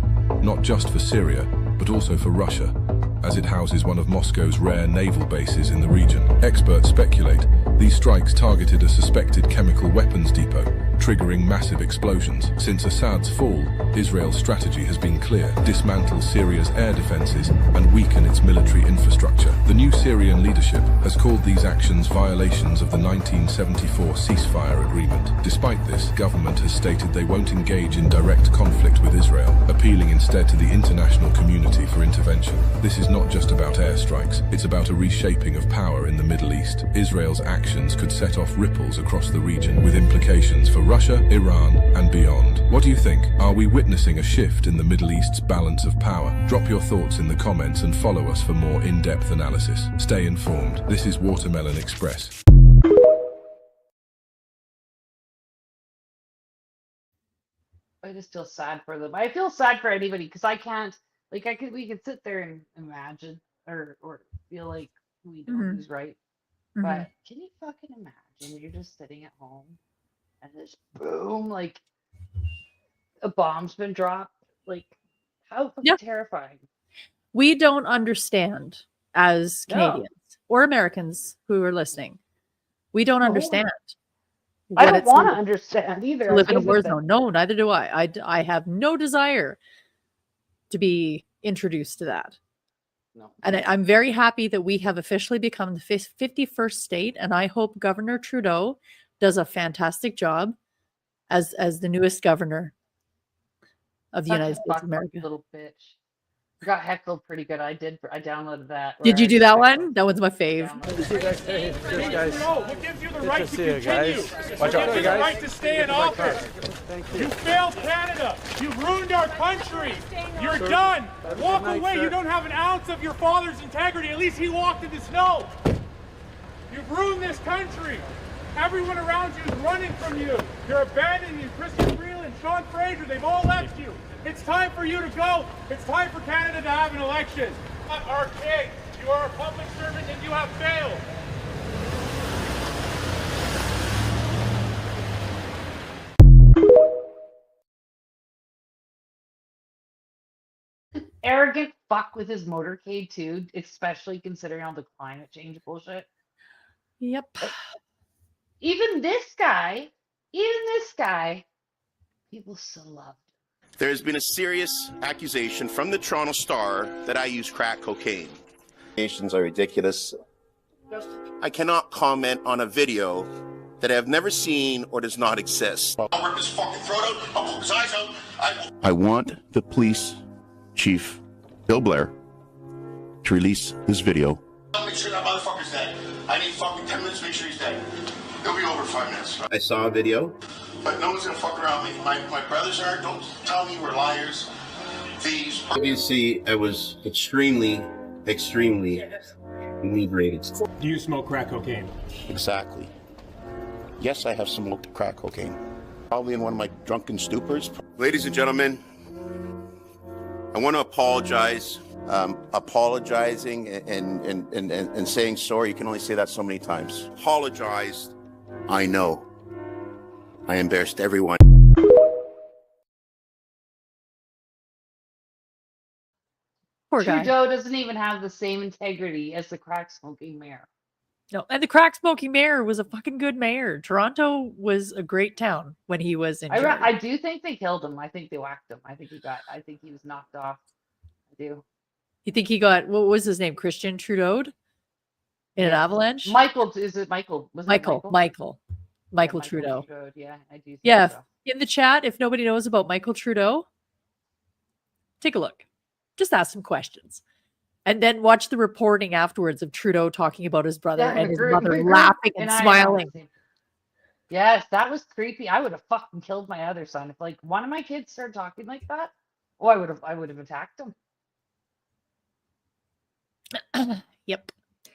not just for Syria, but also for Russia, as it houses one of Moscow's rare naval bases in the region. Experts speculate these strikes targeted a suspected chemical weapons depot, triggering massive explosions. Since Assad's fall, Israel's strategy has been clear: dismantle Syria's air defenses and weaken its military infrastructure. The new Syrian leadership has called these actions violations of the 1974 ceasefire agreement. Despite this, government has stated they won't engage in direct conflict with Israel, appealing appealing instead to the international community for intervention. This is not just about airstrikes, it's about a reshaping of power in the Middle East. Israel's actions could set off ripples across the region with implications for Russia, Iran, and beyond. What do you think? Are we witnessing a shift in the Middle East's balance of power? Drop your thoughts in the comments and follow us for more in-depth analysis. Stay informed. This is Watermelon Express. I just feel sad for them. I feel sad for anybody because I can't, like, we could sit there and imagine or feel like we know Mhm. who's right. Mhm. But can you fucking imagine you're just sitting at home and just boom, like a bomb's been dropped? Like, how fucking Yeah. terrifying. We don't understand as No. Canadians or Americans who are listening. We don't No. understand. I what don't it's to want to live- understand either. to live in a I war hate that. zone. No, neither do I. I have no desire to be introduced to that. No. And I'm very happy that we have officially become the 51st state, and I hope Governor Trudeau does a fantastic job as the newest governor of the Such United a States of fuck America. little bitch. Got heckled pretty good. I downloaded that. Did where you I do just that heckled. one? That one's my fave. What gives you the right to see you, continue? guys. What Watch out, gives you the guys. right to stay in office? Thank You failed Canada. You've ruined our country. You're done. Walk night, away. sir. You don't have an ounce of your father's integrity. At least he walked in the snow. You've ruined this country. Everyone around you is running from you. You're abandoning you. Christian Freeland, Sean Fraser, they've all left you. It's time for you to go. It's time for Canada to have an election. Our king, you are a public servant and you have failed. Arrogant fuck with his motorcade too, especially considering all the climate change bullshit. Yep. Even this guy, people still love. There's been a serious accusation from the Toronto Star that I use crack cocaine. Accusations are ridiculous. I cannot comment on a video that I have never seen or does not exist. I'll rip his fucking throat out. I'll pull his eyes out. I want the police chief, Bill Blair, to release this video. I'll make sure that motherfucker's dead. I need fucking 10 minutes to make sure he's dead. He'll be over in 5 minutes. I saw a video. But no one's gonna fuck around with me. My brothers are. Don't tell me we're liars. Thieves. Obviously, I was extremely inebriated. Do you smoke crack cocaine? Exactly. Yes, I have smoked crack cocaine. Probably in one of my drunken stupors. Ladies and gentlemen, I want to apologize. Apologizing and saying sorry, you can only say that so many times. Apologized, I know. I embarrassed everyone. Poor guy. Trudeau doesn't even have the same integrity as the crack smoking mayor. No, and the crack smoking mayor was a fucking good mayor. Toronto was a great town when he was in charge. I do think they killed him. I think they whacked him. I think he was knocked off. I do. You think he got, what was his name? Christian Trudeau in an avalanche? Michael, is it Michael? Was it Michael Yeah, Trudeau. Yeah, I do. Think Yeah, so. in the chat, if nobody knows about Michael Trudeau, take a look. Just ask some questions. And then watch the reporting afterwards of Trudeau talking about his brother Yeah, and his agree- mother agree. laughing and I know. smiling. Yes, that was creepy. I would have fucking killed my other son if like one of my kids started talking like that. Oh, I would have attacked him. Yep.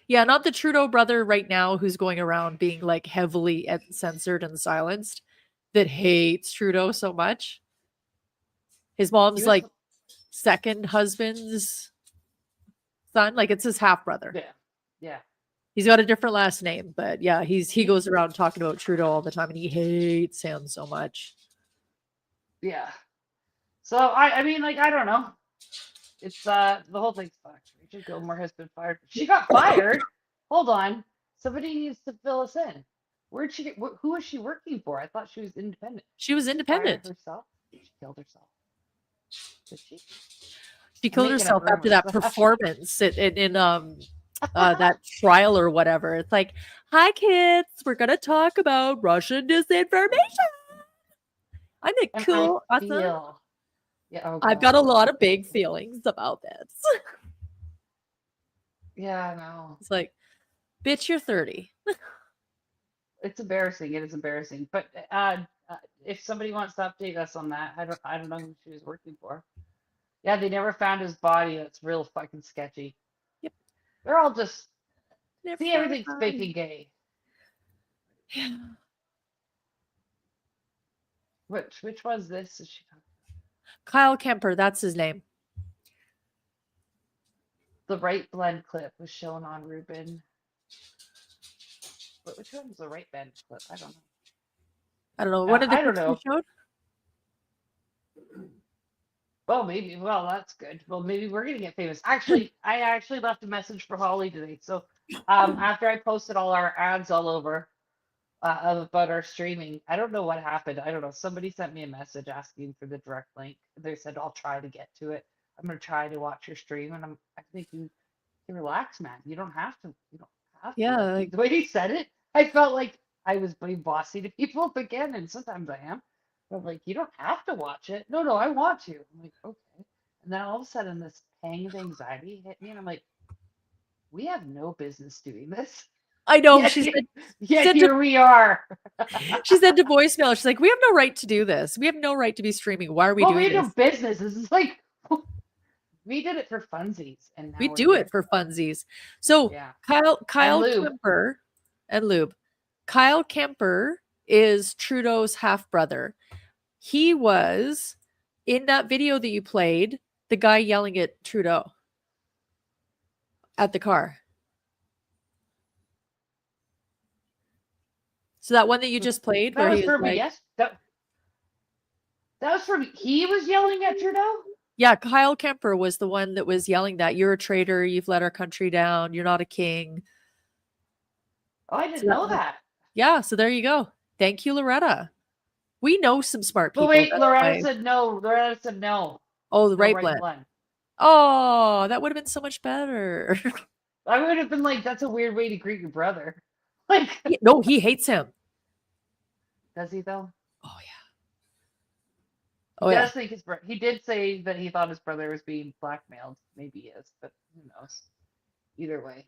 Yeah, not the Trudeau brother right now who's going around being like heavily censored and silenced that hates Trudeau so much. His mom's was- like second husband's son, like it's his half brother. Yeah. Yeah. He's got a different last name, but yeah, he goes around talking about Trudeau all the time and he hates him so much. Yeah. So I mean, like, I don't know. It's the whole thing's fucked. Rachel Gilmore has been fired. She got fired. Hold on. Somebody needs to fill us in. Where'd she get? Who was she working for? I thought she was independent. She was independent. Fired herself. She killed herself. Did she? She killed making up herself after that rumors. performance in that trial or whatever. It's like, hi kids, we're gonna talk about Russian disinformation. I'm like, And cool, I awesome. feel, Yeah, oh I've God. got a lot of big feelings about this. Yeah, I know. It's like, bitch, you're 30. It's embarrassing. It is embarrassing. But if somebody wants to update us on that, I don't know who she was working for. Yeah, they never found his body. That's real fucking sketchy. Yep. They're all just Never see found everything's his fake body. and gay. Yeah. Which was this? Is she Kyle Kemper, that's his name. the right blend clip was shown on Ruben. But which one was the right blend clip? I don't know. I don't know. One of the I don't clips you know. showed? Well, maybe. Well, that's good. Well, maybe we're gonna get famous. Actually, I actually left a message for Holly today. So, after I posted all our ads all over about our streaming, I don't know what happened. I don't know. Somebody sent me a message asking for the direct link. They said I'll try to get to it. I'm gonna try to watch your stream, and I think you can relax, man. You don't have to. You don't have to. Yeah, Like, like- the way he said it, I felt like I was being bossy to people again, and sometimes I am. But I'm like, you don't have to watch it. No, I want to. I'm like, okay. And then all of a sudden, this pang of anxiety hit me, and I'm like, we have no business doing this. I know. Yet She here- said, yet said to- here we are. she said to voicemail, she's like, we have no right to do this. We have no right to be streaming. Why are we Well, doing we have this? no business. This is like, we did it for funsies, and now We we're do here. it for funsies. So Yeah. Kyle lube. Kemper and Lube. Kyle Kemper is Trudeau's half brother. He was in that video that you played, the guy yelling at Trudeau at the car. So that one that you just played, That where was he for was me. like, Yes, that was for me. He was yelling at Trudeau. yeah, Kyle Kemper was the one that was yelling that you're a traitor, you've let our country down, you're not a king. Oh, I didn't So know was- that. Yeah, so there you go. Thank you, Loretta. We know some smart people. But wait, that's Loretta why- said no. Loretta said no. Oh, the No right right blend. Oh, that would have been so much better. I would have been like, that's a weird way to greet your brother. Like, No, he hates him. does he though? Oh He yeah. does think his brother. He did say that he thought his brother was being blackmailed. Maybe he is, but who knows? Either way.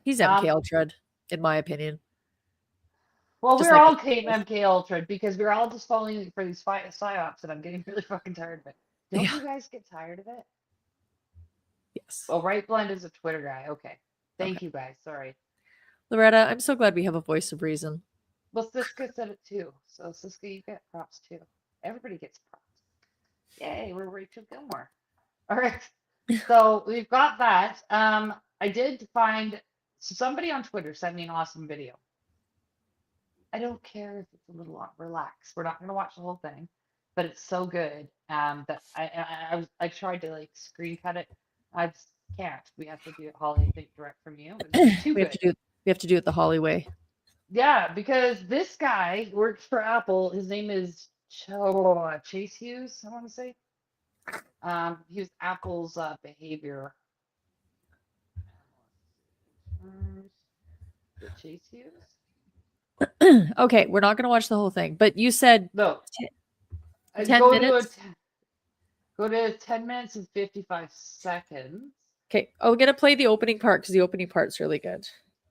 He's MK Ultra, in my opinion. Well, Just we're like all the Team MK Ultra because we're all just falling for these psyops, and I'm getting really fucking tired of it. Don't Yeah. you guys get tired of it? Yes. Oh, Right Blend is a Twitter guy. Okay. Thank you guys. Sorry. Loretta, I'm so glad we have a voice of reason. Well, Siska said it too. So Siska, you get props too. Everybody gets props. Yay, we're Rachel Gilmore. All right. So we've got that. I did find somebody on Twitter sent me an awesome video. I don't care if it's a little long. Relax. We're not going to watch the whole thing, but it's so good that I tried to like screen cut it. I just can't. We have to do it, Holly. I think direct from you. It's too We have to do it the Holly way. Yeah, because this guy works for Apple. His name is Chase Hughes, I want to say. He was Apple's behavior. Is it Chase Hughes? Okay, we're not going to watch the whole thing, but you said No. 10 go minutes. Go to 10 minutes and 55 seconds. Okay, I'm going to play the opening part because the opening part's really good.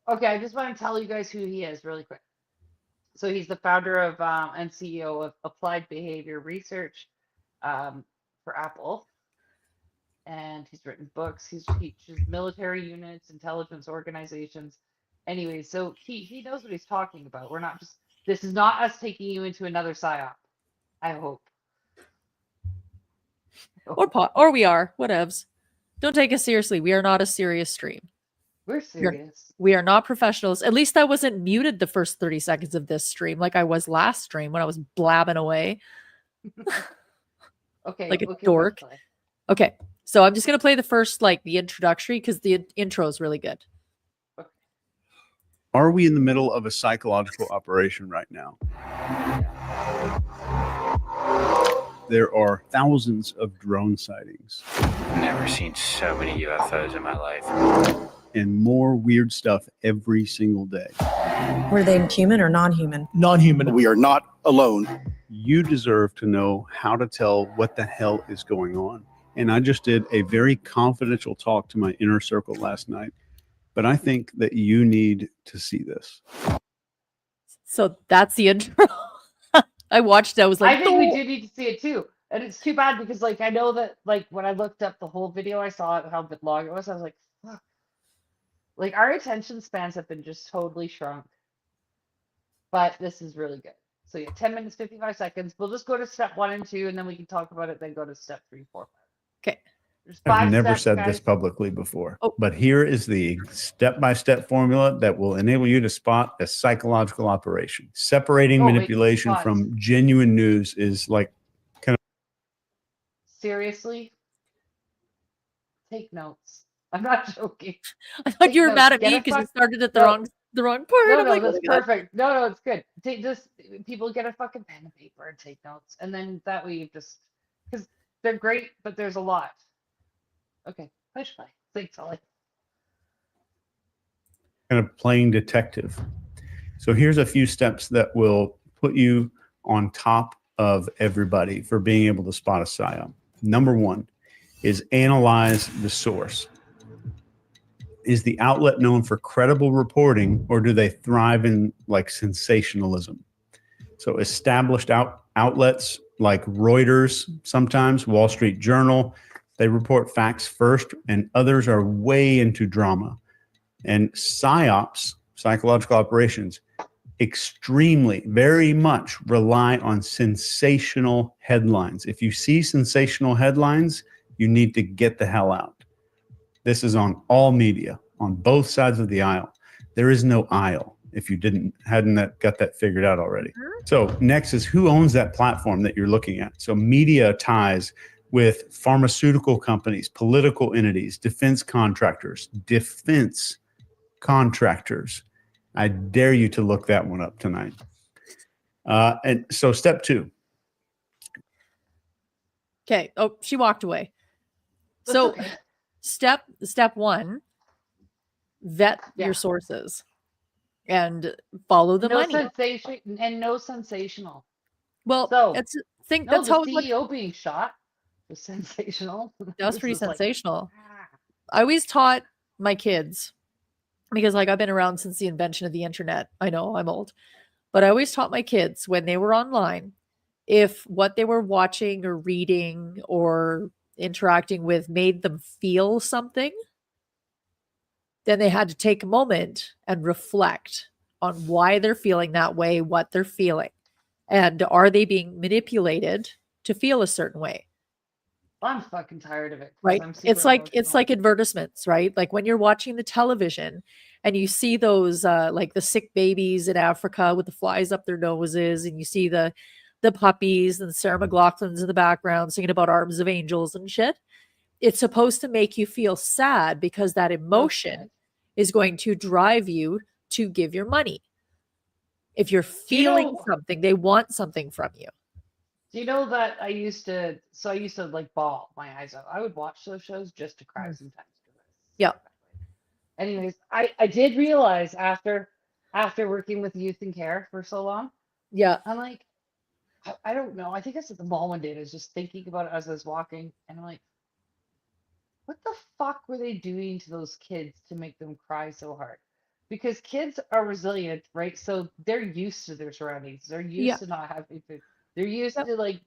Okay, I just want to tell you guys who he is really quick. So he's the founder of and CEO of Applied Behavior Research for Apple. And he's written books. He teaches military units, intelligence organizations. Anyway, so he knows what he's talking about. We're not just, this is not us taking you into another psyop. I hope. Or we are, whatevs. Don't take us seriously. We are not a serious stream. We're serious. We are not professionals. At least I wasn't muted the first 30 seconds of this stream like I was last stream when I was blabbing away. Okay. Like a okay, dork. let's play. Okay, so I'm just going to play the first, like the introductory because the intro is really good. Are we in the middle of a psychological operation right now? There are thousands of drone sightings. Never seen so many UFOs in my life. And more weird stuff every single day. Were they human or non-human? Non-human. We are not alone. You deserve to know how to tell what the hell is going on. And I just did a very confidential talk to my inner circle last night, but I think that you need to see this. So that's the intro. I watched it. I was like, I think we "Oh." do need to see it too. And it's too bad because like I know that like when I looked up the whole video, I saw it, how bit long it was. I was like, fuck. Like our attention spans have been just totally shrunk. But this is really good. So yeah, 10 minutes, 55 seconds. We'll just go to step 1 and 2 and then we can talk about it, then go to step 3, 4, 5. Okay. There's I've 5 never steps, said guys. this publicly before, Oh. but here is the step-by-step formula that will enable you to spot a psychological operation. Separating Oh, wait, manipulation pause. from genuine news is like kind of Seriously? Take notes. I'm not joking. I thought you were Take mad notes. at me Get a because you fuck- started at the No. wrong part. No, I'm no, like, that's "Oh my God." perfect. No, it's good. Take just people get a fucking pen and paper and take notes, and then that way you just because they're great, but there's a lot. Okay, push play. Thanks, Ollie. playing detective. So here's a few steps that will put you on top of everybody for being able to spot a psyop. Number 1 is analyze the source. Is the outlet known for credible reporting, or do they thrive in like sensationalism? So established outlets like Reuters, sometimes Wall Street Journal, they report facts first, and others are way into drama. And psyops, psychological operations, extremely, very much rely on sensational headlines. If you see sensational headlines, you need to get the hell out. This is on all media, on both sides of the aisle. There is no aisle if you hadn't got that figured out already. So next is who owns that platform that you're looking at. So media ties with pharmaceutical companies, political entities, defense contractors. I dare you to look that one up tonight. And so step 2. Okay. Oh, she walked away. That's So okay. step 1, vet Yeah. your sources and follow the no money. sensation and no sensational. Well, So it's think no, that's the how it CEO being shot was sensational. That was This pretty is like, sensational. I always taught my kids, because like I've been around since the invention of the internet. I know I'm old, but I always taught my kids when they were online, if what they were watching or reading or interacting with made them feel something, then they had to take a moment and reflect on why they're feeling that way, what they're feeling, and are they being manipulated to feel a certain way. I'm fucking tired of it. 'cause Right. I'm super It's like emotional. advertisements, right? Like when you're watching the television and you see those like the sick babies in Africa with the flies up their noses, and you see the puppies and Sarah McLachlan's in the background singing about arms of angels and shit. It's supposed to make you feel sad because that emotion is going to drive you to give your money. If you're feeling something, they want something from you. Do you know that I used to like bawl my eyes out. I would watch those shows just to cry sometimes. Yeah. Anyways, I did realize after working with youth and care for so long, Yeah. I'm like, I don't know. I think I was at the mall one day and I was just thinking about it as I was walking, and I'm like, what the fuck were they doing to those kids to make them cry so hard? Because kids are resilient, right? So they're used to their surroundings. They're used Yeah. to not having food. They're used to like,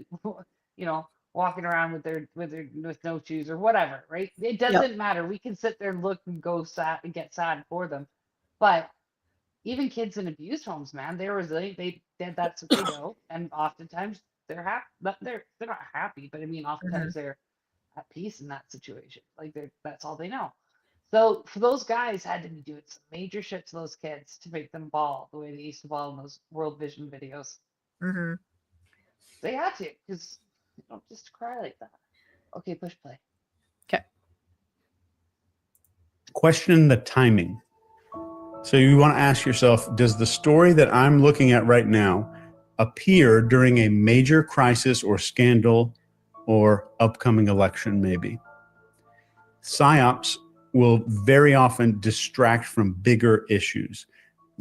you know, walking around with no shoes or whatever, right? It doesn't matter. We can sit there and look and go sad and get sad for them, but even kids in abused homes, man, they're resilient. That's what they know, and oftentimes they're happy. They're not happy, but I mean, oftentimes they're at peace in that situation. Like that's all they know. So for those guys, had to be doing some major shit to those kids to make them bawl the way they used to bawl in those World Vision videos. Mm-hmm. They had to, because you don't just cry like that. Okay, push play. Okay. Question the timing. So you want to ask yourself, does the story that I'm looking at right now appear during a major crisis or scandal or upcoming election, maybe? Psyops will very often distract from bigger issues,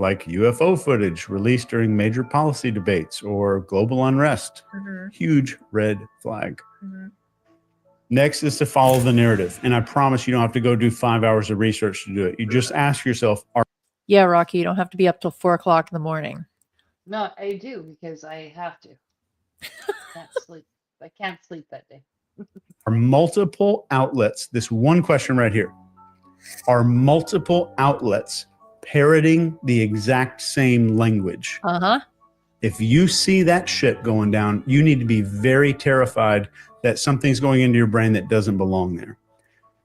like UFO footage released during major policy debates or global unrest. Mhm. Huge red flag. Mhm. Next is to follow the narrative. And I promise you don't have to go do 5 hours of research to do it. You just ask yourself, Yeah, Rocky, you don't have to be up till 4 o'clock in the morning. No, I do because I have to. Can't sleep. I can't sleep that day. are multiple outlets, this one question right here, are multiple outlets parroting the exact same language? Uh-huh. If you see that shit going down, you need to be very terrified that something's going into your brain that doesn't belong there.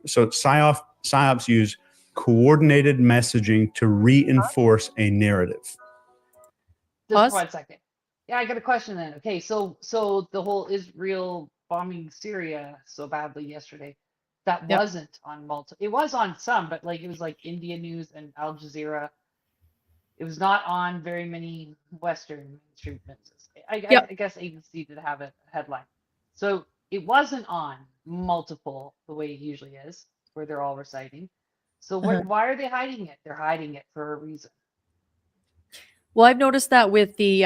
So psyops use coordinated messaging to reinforce a narrative. Just 1 second. Yeah, I got a question then. Okay, so the whole Israel bombing Syria so badly yesterday, that Yep. wasn't on it was on some, but like it was like India News and Al Jazeera. It was not on very many Western mainstream news. I guess ABC did have a headline. So it wasn't on multiple the way it usually is, where they're all reciting. So why are they hiding it? They're hiding it for a reason. Well, I've noticed that with the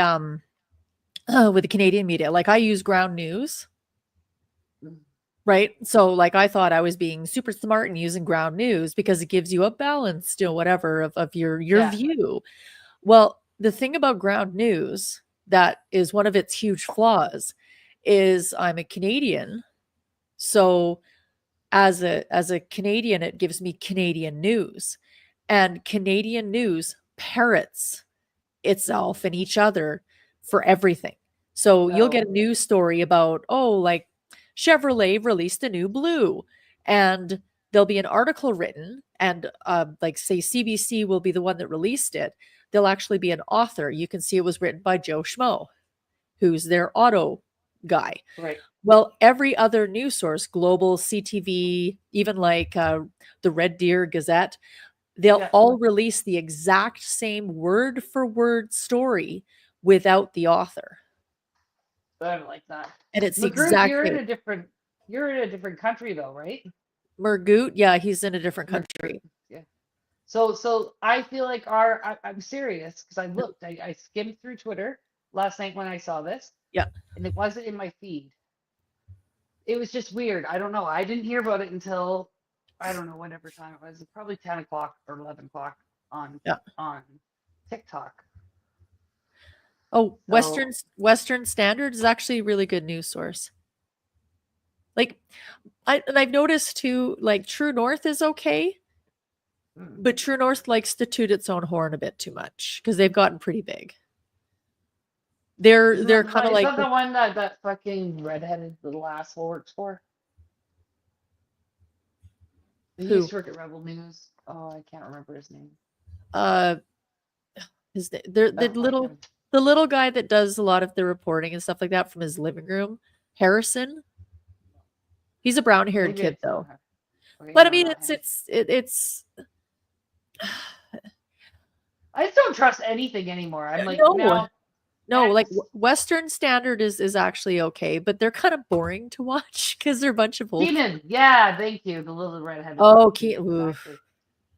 Canadian media. Like I use Ground News. Right? So like I thought I was being super smart and using Ground News because it gives you a balanced, whatever of your Yeah. view. Well, the thing about Ground News that is one of its huge flaws is I'm a Canadian. So as a Canadian, it gives me Canadian news. And Canadian news parrots itself and each other for everything. So you'll get a news story about, like Chevrolet released a new blue, and there'll be an article written, and like say CBC will be the one that released it. There'll actually be an author. You can see it was written by Joe Schmo, who's their auto guy. Right. Well, every other news source, Global, CTV, even like the Red Deer Gazette, they'll all release the exact same word for word story without the author. I don't like that. And it's Magruder, exactly you're in a different country though, right? Murgoot. Yeah, he's in a different country. Yeah. So I feel like I'm serious because I looked, I skimmed through Twitter last night when I saw this. Yeah. And it wasn't in my feed. It was just weird. I don't know. I didn't hear about it until I don't know whatever time it was. Probably 10 o'clock or 11 o'clock on TikTok. Oh, Western Standard is actually a really good news source. Like, I've noticed too, like True North is okay, but True North likes to toot its own horn a bit too much because they've gotten pretty big. They're kind of like is that the one that fucking redheaded little asshole works for? He Who? used to work at Rebel News. Oh, I can't remember his name. The little guy that does a lot of the reporting and stuff like that from his living room, Harrison. He's a brown-haired Maybe kid I saw though. her. Okay, But I no, mean, not it's I just don't trust anything anymore. I'm like, no, like Western Standard is actually okay, but they're kind of boring to watch because they're a bunch of old. Keenan. Yeah, thank you. The little redhead. Oh, Keenan.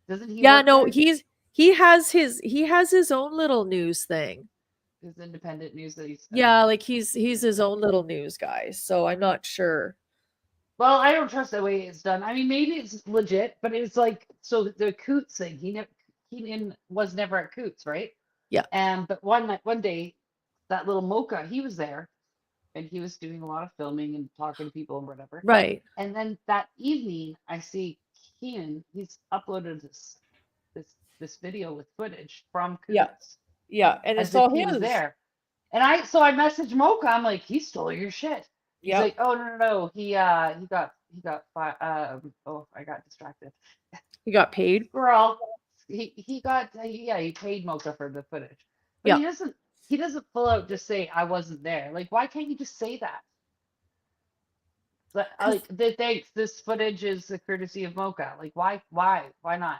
Doesn't he? Yeah, work no, there? he has his own little news thing. His independent news that he's. Yeah, like he's his own little news guy. So I'm not sure. Well, I don't trust the way it's done. I mean, maybe it's legit, but it's like so the Coots thing. Keenan was never at Coots, right? Yeah. But one day, that little Mocha, he was there, and he was doing a lot of filming and talking to people and whatever. Right. And then that evening, I see Keenan. He's uploaded this video with footage from Coots. Yeah. Yeah, and as it's all if he was his. there. And I messaged Mocha. I'm like, he stole your shit. He's Yeah. like, oh no. He got oh, I got distracted. He got paid. Girl, he paid Mocha for the footage. But Yeah. he doesn't full out just say I wasn't there. Like, why can't you just say that? Like, thanks. This footage is a courtesy of Mocha. Like, why not?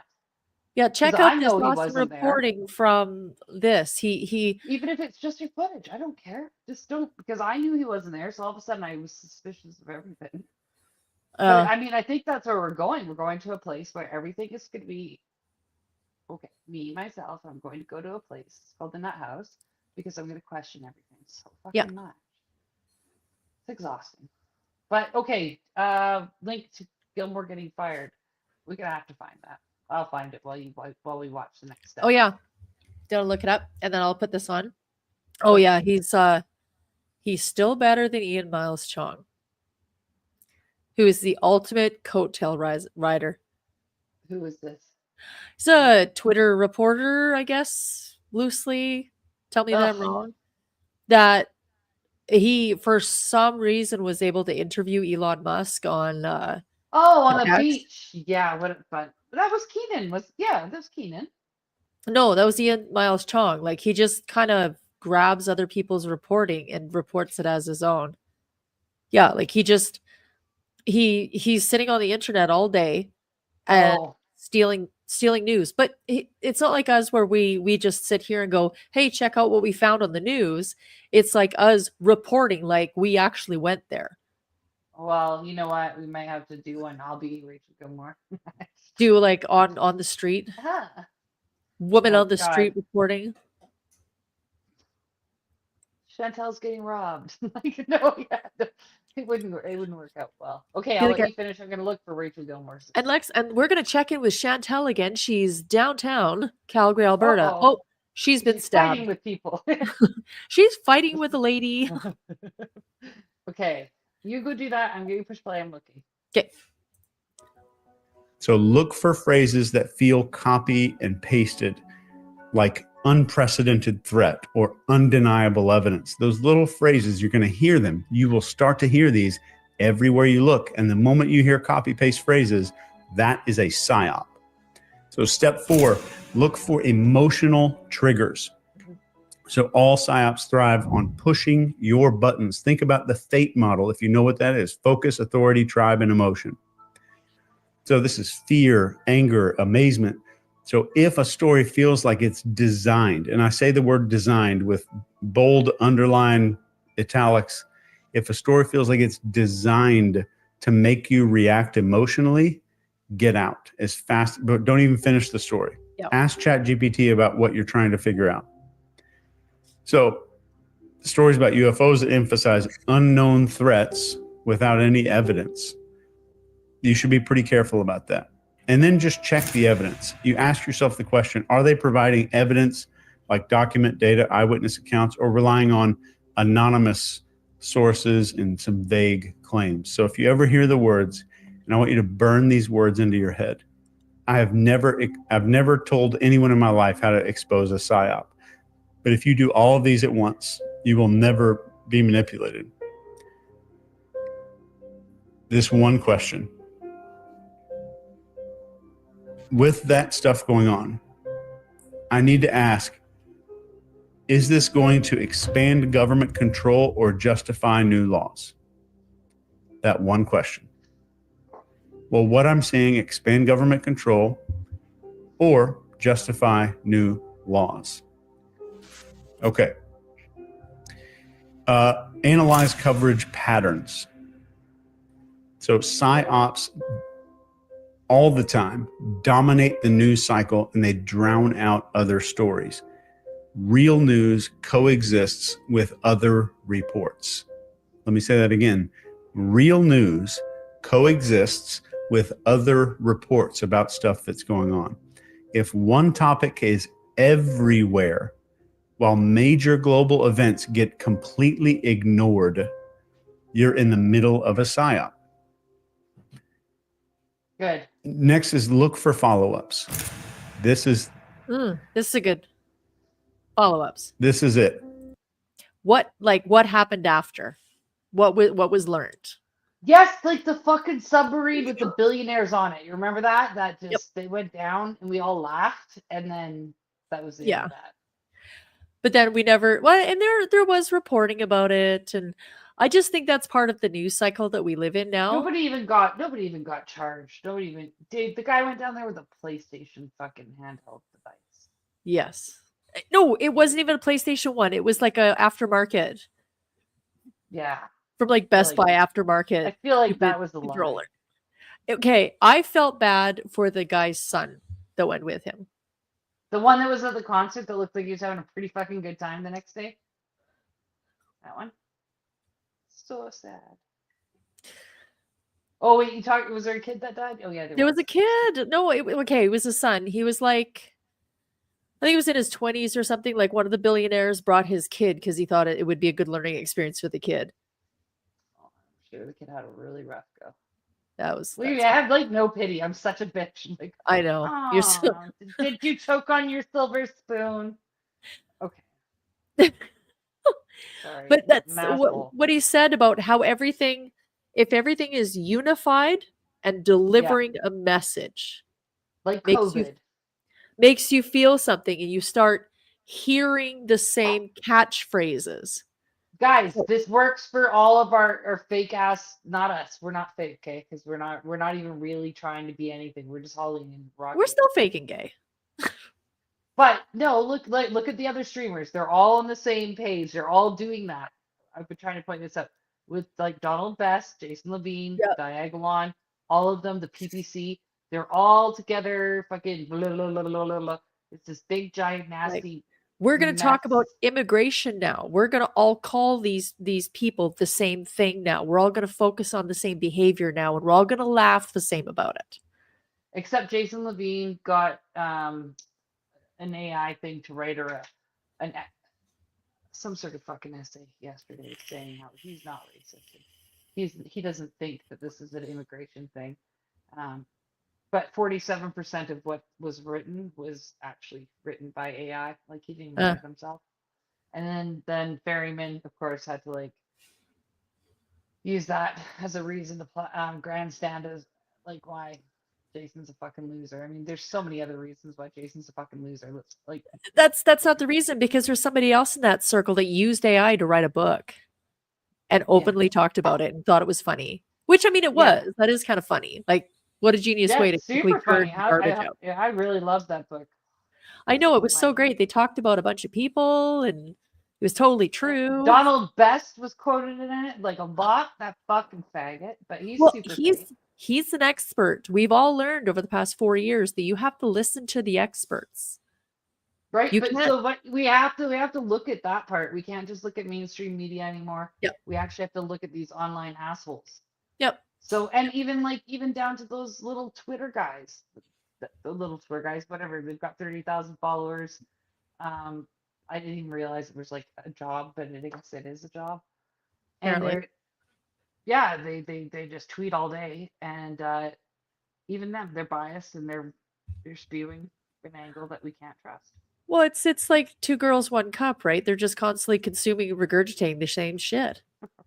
Yeah, check 'Cause out I this know he awesome wasn't there. reporting from this. He Even if it's just your footage, I don't care. Just don't, because I knew he wasn't there, so all of a sudden I was suspicious of everything. But I mean, I think that's where we're going. We're going to a place where everything is going to be okay, me, myself, I'm going to go to a place called the Nut House because I'm going to question everything so fucking Yeah. much. It's exhausting. But okay, link to Gilmore getting fired. We're gonna have to find that. I'll find it while we watch the next step. Oh yeah, gotta look it up, and then I'll put this on. Oh yeah, he's still better than Ian Miles Chong, who is the ultimate coattail rider. Who is this? He's a Twitter reporter, I guess, loosely. Tell me that I'm Ugh. wrong. That he, for some reason, was able to interview Elon Musk on. Oh, on the X. beach. Yeah, what but that was Keenan. That was Keenan. No, that was Ian Miles Chong. Like he just kind of grabs other people's reporting and reports it as his own. Yeah, like he's sitting on the internet all day and stealing news. But it's not like us where we just sit here and go, "Hey, check out what we found on the news." It's like us reporting like we actually went there. Well, you know what? We might have to do one. I'll be Rachel Gilmore. Do like on the street. Woman Oh, on the God. street reporting. Chantel's getting robbed. Like, no, yeah, it wouldn't work out well. Okay, Feel I'll like let you finish. I'm gonna look for Rachel Gilmore. And Lex, and we're gonna check in with Chantel again. She's downtown Calgary, Alberta. Uh-oh. Oh, she's been stabbed. Fighting with people. She's fighting with a lady. Okay, you go do that. I'm going to push play. I'm looking. Okay. So look for phrases that feel copy and pasted, like unprecedented threat or undeniable evidence. Those little phrases, you're going to hear them. You will start to hear these everywhere you look. And the moment you hear copy paste phrases, that is a psyop. So step 4, look for emotional triggers. So all psyops thrive on pushing your buttons. Think about the FATE model, if you know what that is: focus, authority, tribe, and emotion. So this is fear, anger, amazement. So if a story feels like it's designed, and I say the word designed with bold, underline, italics, if a story feels like it's designed to make you react emotionally, get out as fast, but don't even finish the story. Yep. Ask ChatGPT about what you're trying to figure out. So stories about UFOs that emphasize unknown threats without any evidence, you should be pretty careful about that. And then just check the evidence. You ask yourself the question, are they providing evidence like document data, eyewitness accounts, or relying on anonymous sources and some vague claims? So if you ever hear the words, and I want you to burn these words into your head. I've never told anyone in my life how to expose a psyop. But if you do all of these at once, you will never be manipulated. This one question. With that stuff going on, I need to ask, is this going to expand government control or justify new laws? That one question. Well, what I'm saying, expand government control or justify new laws. Okay. Analyze coverage patterns. So psyops all the time dominate the news cycle and they drown out other stories. Real news coexists with other reports. Let me say that again. Real news coexists with other reports about stuff that's going on. If one topic is everywhere, while major global events get completely ignored, you're in the middle of a psyop. Good. Next is look for follow-ups. This is This is a good follow-ups. this is it. What happened after? What was learned? Yes, like the fucking submarine with the billionaires on it. You remember that? That just they went down and we all laughed, and then that was the end of that. But then we never and there was reporting about it, and I just think that's part of the news cycle that we live in now. Nobody even got charged. The guy went down there with a PlayStation fucking handheld device. Yes. No, it wasn't even a PlayStation 1. It was like a aftermarket. Yeah. From like Best Buy aftermarket. I feel like that was the controller. Okay, I felt bad for the guy's son that went with him. The one that was at the concert that looked like he was having a pretty fucking good time the next day. That one. So sad. Oh wait, you talked. Was there a kid that died? Oh yeah, There was a kid. No, okay, it was a son. He was like, I think he was in his 20s or something. Like one of the billionaires brought his kid because he thought it would be a good learning experience for the kid. I'm sure the kid had a really rough go. That was. I have like no pity. I'm such a bitch. Like, I know. You're so. "Aw, did you choke on your silver spoon? Okay. Sorry. But that's Masshole. what he said about how if everything is unified and delivering a message, like COVID, makes you feel something, and you start hearing the same catchphrases. Guys, this works for all of our fake ass. Not us. We're not fake, okay? Because we're not even really trying to be anything. We're just hauling and rocking. We're still faking gay. But no, look at the other streamers. They're all on the same page. They're all doing that. I've been trying to point this out with like Donald Best, Jason Levine, Diagolon, all of them, the PPC. They're all together. Fucking blah, blah, blah, blah, blah, blah. It's this big giant nasty. We're going to mess. talk about immigration now. We're going to all call these people the same thing now. We're all going to focus on the same behavior now, and we're all going to laugh the same about it. Except Jason Levine got an AI thing to write some sort of fucking essay yesterday saying how he's not racist. He doesn't think that this is an immigration thing. But 47% of what was written was actually written by AI. Like he didn't write it himself. And then Ferryman, of course, had to like use that as a reason to grandstand as like why Jason's a fucking loser. I mean, there's so many other reasons why Jason's a fucking loser. Let's like That's not the reason, because there's somebody else in that circle that used AI to write a book and openly talked about it and thought it was funny. Which I mean, it was. That is kind of funny. Like, what a genius way to quickly super funny. turn garbage out. I really loved that book. I know, it was so great. They talked about a bunch of people, and it was totally true. Donald Best was quoted in it like a lot. That fucking faggot, but he's super funny. He's an expert. We've all learned over the past 4 years that you have to listen to the experts. Right, You but can't- so what we have to look at that part. We can't just look at mainstream media anymore. Yep. We actually have to look at these online assholes. Yep. So and even down to those little Twitter guys, the little Twitter guys, whatever. They've got 30,000 followers. I didn't even realize it was like a job, but I guess it is a job. And Apparently. they just tweet all day, and even them, they're biased and they're spewing an angle that we can't trust. Well, it's like 2 girls, 1 cup, right? They're just constantly consuming and regurgitating the same shit.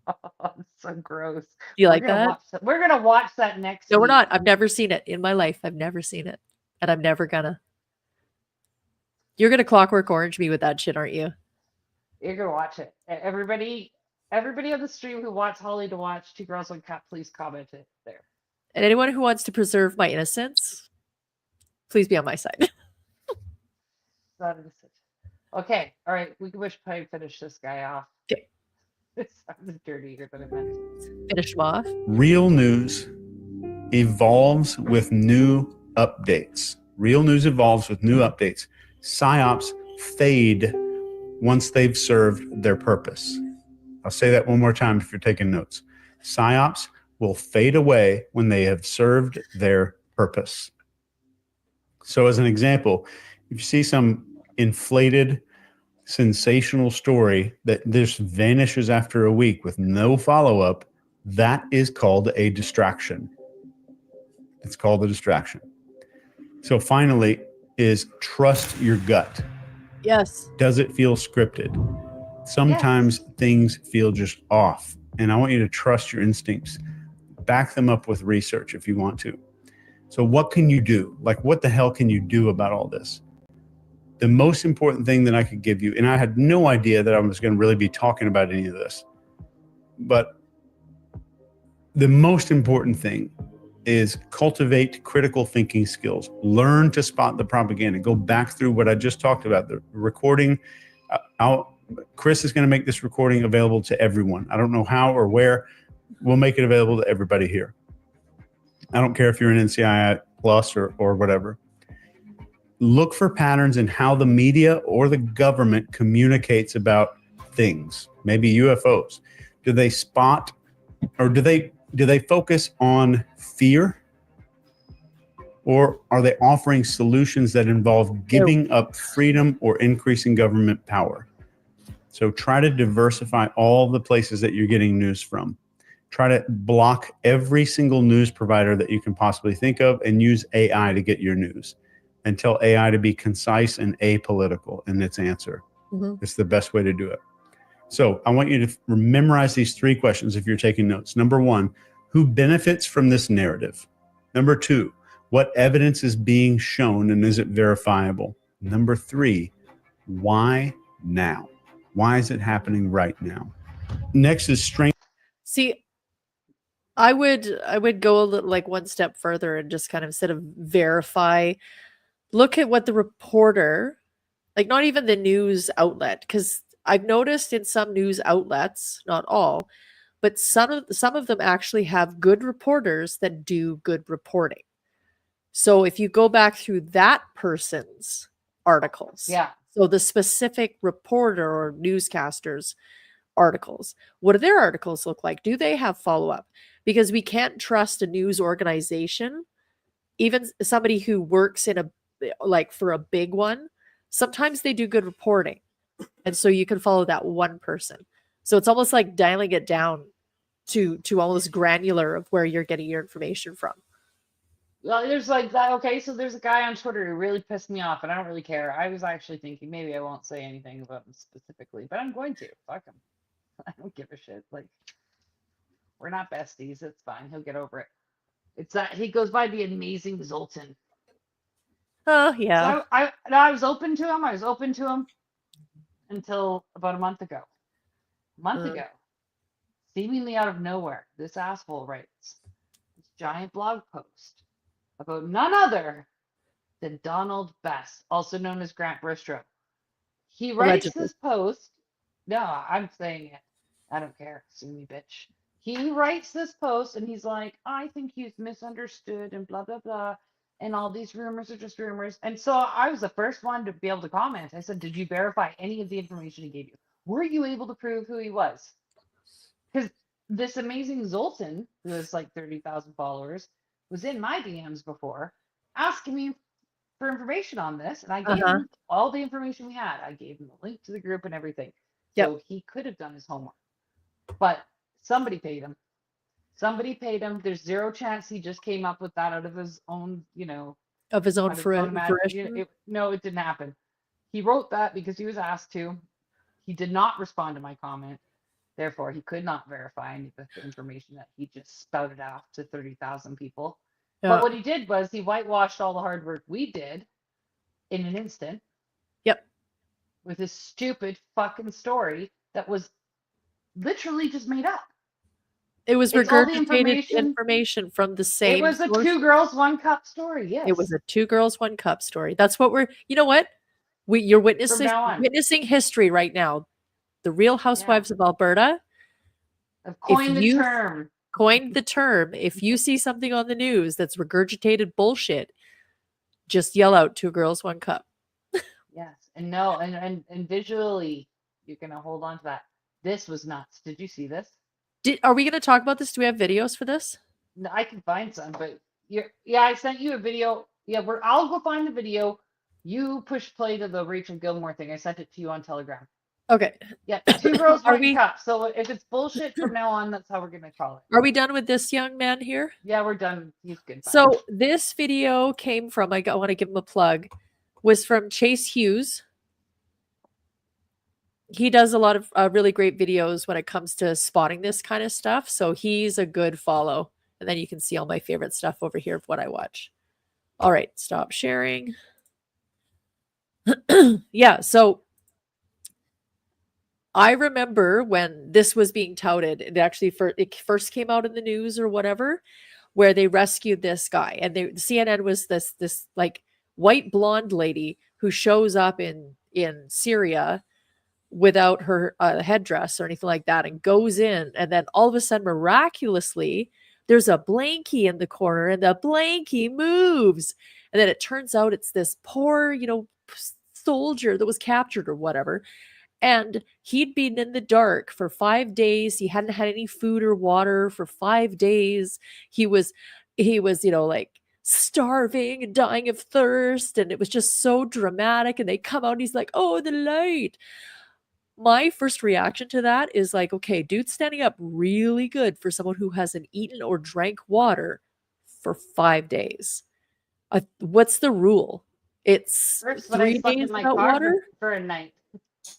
It's so gross. You We're like gonna that? watch that? We're gonna watch that next. No, we're week. not. I've never seen it in my life. I've never seen it. And I'm never gonna. You're gonna Clockwork Orange me with that shit, aren't you? You're gonna watch it. Everybody on the stream who wants Holly to watch 2 Girls, 1 Cup, please comment it there. And anyone who wants to preserve my innocence, please be on my side. Not innocent. Okay, all right. We can wish probably finish this guy off. Okay. This sounds dirtier than I meant. Finish him off. Real news evolves with new updates. Real news evolves with new updates. PSYOPs fade once they've served their purpose. I'll say that one more time if you're taking notes. PSYOPs will fade away when they have served their purpose. So as an example, if you see some inflated, sensational story that just vanishes after a week with no follow-up, that is called a distraction. It's called a distraction. So finally is trust your gut. Yes. Does it feel scripted? Sometimes things feel just off, and I want you to trust your instincts. Back them up with research if you want to. So what can you do? Like, what the hell can you do about all this? The most important thing that I could give you, and I had no idea that I was going to really be talking about any of this, but the most important thing is cultivate critical thinking skills. Learn to spot the propaganda. Go back through what I just talked about. The recording, Chris is going to make this recording available to everyone. I don't know how or where. We'll make it available to everybody here. I don't care if you're an NCII plus or whatever. look for patterns in how the media or the government communicates about things, maybe UFOs. Do they spot, or do they focus on fear, or are they offering solutions that involve giving up freedom or increasing government power? So try to diversify all the places that you're getting news from. Try to block every single news provider that you can possibly think of and use AI to get your news. And tell AI to be concise and apolitical in its answer. Mhm. It's the best way to do it. So I want you to memorize these 3 questions if you're taking notes. Number 1, who benefits from this narrative? Number 2, what evidence is being shown and is it verifiable? Number 3, why now? Why is it happening right now? Next is strength. See, I would go a little like one step further and just kind of instead of verify, look at what the reporter, like not even the news outlet, because I've noticed in some news outlets, not all, but some of them actually have good reporters that do good reporting. So if you go back through that person's articles, Yeah. so the specific reporter or newscasters articles, what do their articles look like? Do they have follow-up? Because we can't trust a news organization, even somebody who works in a like for a big one. Sometimes they do good reporting, and so you can follow that one person. So it's almost like dialing it down to almost granular of where you're getting your information from. Well, there's like that. Okay, so there's a guy on Twitter who really pissed me off, and I don't really care. I was actually thinking maybe I won't say anything about him specifically, but I'm going to. Fuck him. I don't give a shit. Like, we're not besties. It's fine. He'll get over it. It's that he goes by the amazing Zoltan. Oh yeah. So I was open to him. I was open to him until about a month ago. A month ago, seemingly out of nowhere, this asshole writes this giant blog post about none other than Donald Best, also known as Grant Bristow. He writes Allegedly. this post. No, I'm saying it. I don't care. Sue me, bitch. He writes this post and he's like, I think he's misunderstood and blah, blah, blah. And all these rumors are just rumors. And so I was the first one to be able to comment. I said, did you verify any of the information he gave you? Were you able to prove who he was? Because this amazing Zoltan, who has like 30,000 followers, was in my DMs before asking me for information on this. And I gave him all the information we had. I gave him the link to the group and everything. So he could have done his homework. But somebody paid him. Somebody paid him. There's zero chance he just came up with that out of his own, Of his own out of fruition. No, it didn't happen. He wrote that because he was asked to. He did not respond to my comment. Therefore, he could not verify any of the information that he just spouted off to 30,000 people. Yeah. But what he did was he whitewashed all the hard work we did in an instant. Yep. With his stupid fucking story that was literally just made up. It was It's all the regurgitated information from the same. It was a source. 2 girls, 1 cup story. Yes. It was a 2 girls, 1 cup story. That's what we're. You know what? You're witnessing now on. history right now. The Real Housewives of Alberta I've coined the term. Coined the term. If you see something on the news that's regurgitated bullshit, just yell out 2 girls, 1 cup. Yes. And no, and visually, you're gonna hold on to that. This was nuts. Did you see this? Are we going to talk about this? Do we have videos for this? No, I can find some, but I sent you a video. Yeah, I'll go find the video. You push play to the Rachel Gilmore thing. I sent it to you on Telegram. Okay. Yeah, 2 girls, 1 cup. So if it's bullshit from now on, that's how we're gonna call it. Are we done with this young man here? Yeah, we're done. He's good. So this video came from, I want to give him a plug, was from Chase Hughes. He does a lot of really great videos when it comes to spotting this kind of stuff. So he's a good follow. And then you can see all my favorite stuff over here of what I watch. All right, stop sharing. Yeah, so I remember when this was being touted, it first came out in the news or whatever, where they rescued this guy. And CNN was this like white blonde lady who shows up in Syria without her headdress or anything like that and goes in, and then all of a sudden miraculously there's a blankie in the corner and the blankie moves. And then it turns out it's this poor, soldier that was captured or whatever. And he'd been in the dark for 5 days. He hadn't had any food or water for 5 days. He was, like starving and dying of thirst. And it was just so dramatic. And they come out and he's like, oh, the light. My first reaction to that is like, okay, dude's standing up really good for someone who hasn't eaten or drank water for 5 days. What's the rule? It's First, when I 3 slept days in my without car water? for a night.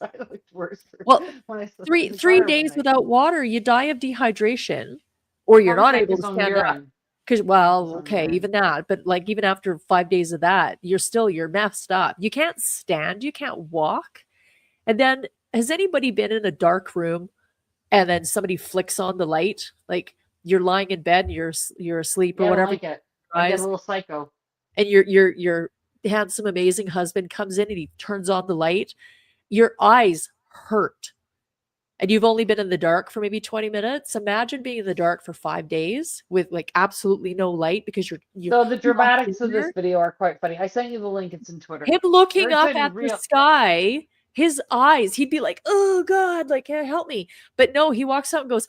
I looked worse. Well, when I slept three in the three car days overnight. without water, you die of dehydration, or you're not Probably able his to own stand up. urine. Because, well, okay, urine. even that, but like even after 5 days of that, you're messed up. You can't stand, you can't walk. And then, has anybody been in a dark room and then somebody flicks on the light? Like you're lying in bed, and you're asleep or Yeah, I don't whatever. like it. I get eyes, a little psycho. and your handsome, amazing husband comes in and he turns on the light. Your eyes hurt. And you've only been in the dark for maybe 20 minutes. Imagine being in the dark for 5 days with like absolutely no light because you're So the dramatics in of this there. video are quite funny. I sent you the link. It's in Twitter. Him looking It's up in at real- the sky, his eyes, he'd be like, oh God, like, help me. But no, he walks out and goes,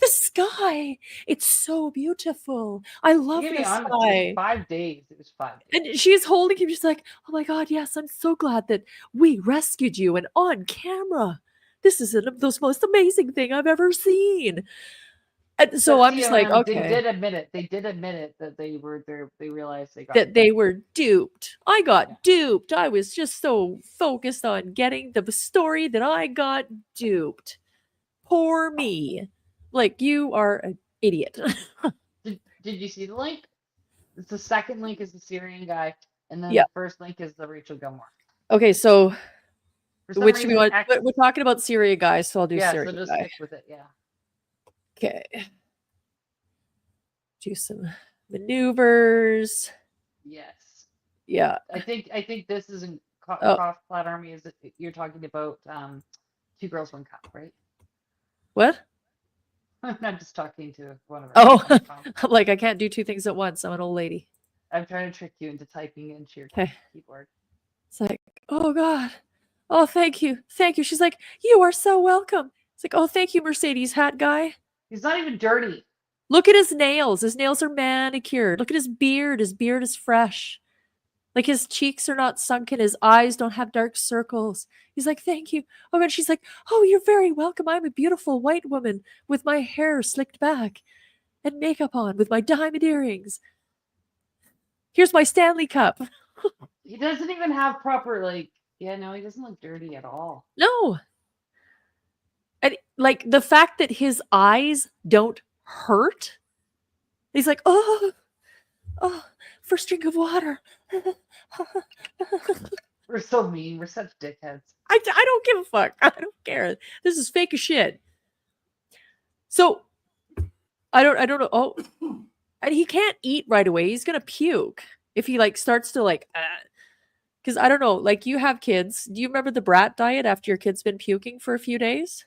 the sky, it's so beautiful. I love To the be honest, it sky. was 5 days. It was 5 days. And she's holding him. She's like, oh my God, yes, I'm so glad that we rescued you and on camera. This is the most amazing thing I've ever seen. And so But I'm just like, CNN, They okay, did admit it. They did admit it that they were there. They realized they got that they were duped. I got duped. I was just so focused on getting the story that I got duped. Poor me. Like, you are an idiot. Did you see the link? It's the second link is the Syrian guy, and then Yeah. the first link is the Rachel Gilmore. Okay, so For some which do we reason, want? X- We're talking about Syria guys, so I'll do yeah, Syria so just guy. stick with it. Yeah. Okay. Do some maneuvers. Yes. Yeah. I think this isn't Oh. Cross Cloud Army. Is it, you're talking about Two Girls One Cup, right? What? I'm not just talking to one of our. Oh, I'm like, I can't do two things at once. I'm an old lady. I'm trying to trick you into typing into your Okay. keyboard. It's like, oh God. Oh, thank you. Thank you. She's like, you are so welcome. It's like, oh, thank you, Mercedes hat guy. He's not even dirty. Look at his nails. His nails are manicured. Look at his beard. His beard is fresh. Like his cheeks are not sunken. His eyes don't have dark circles. He's like, thank you. Oh, and she's like, oh, you're very welcome. I'm a beautiful white woman with my hair slicked back and makeup on with my diamond earrings. Here's my Stanley Cup. He doesn't even have proper like. Yeah, no, he doesn't look dirty at all. No. And like the fact that his eyes don't hurt. He's like, oh, first drink of water. We're so mean. We're such dickheads. I don't give a fuck. I don't care. This is fake as shit. So I don't know. Oh, and he can't eat right away. He's gonna puke if he like starts to like. Because I don't know. Like you have kids. Do you remember the brat diet after your kid's been puking for a few days?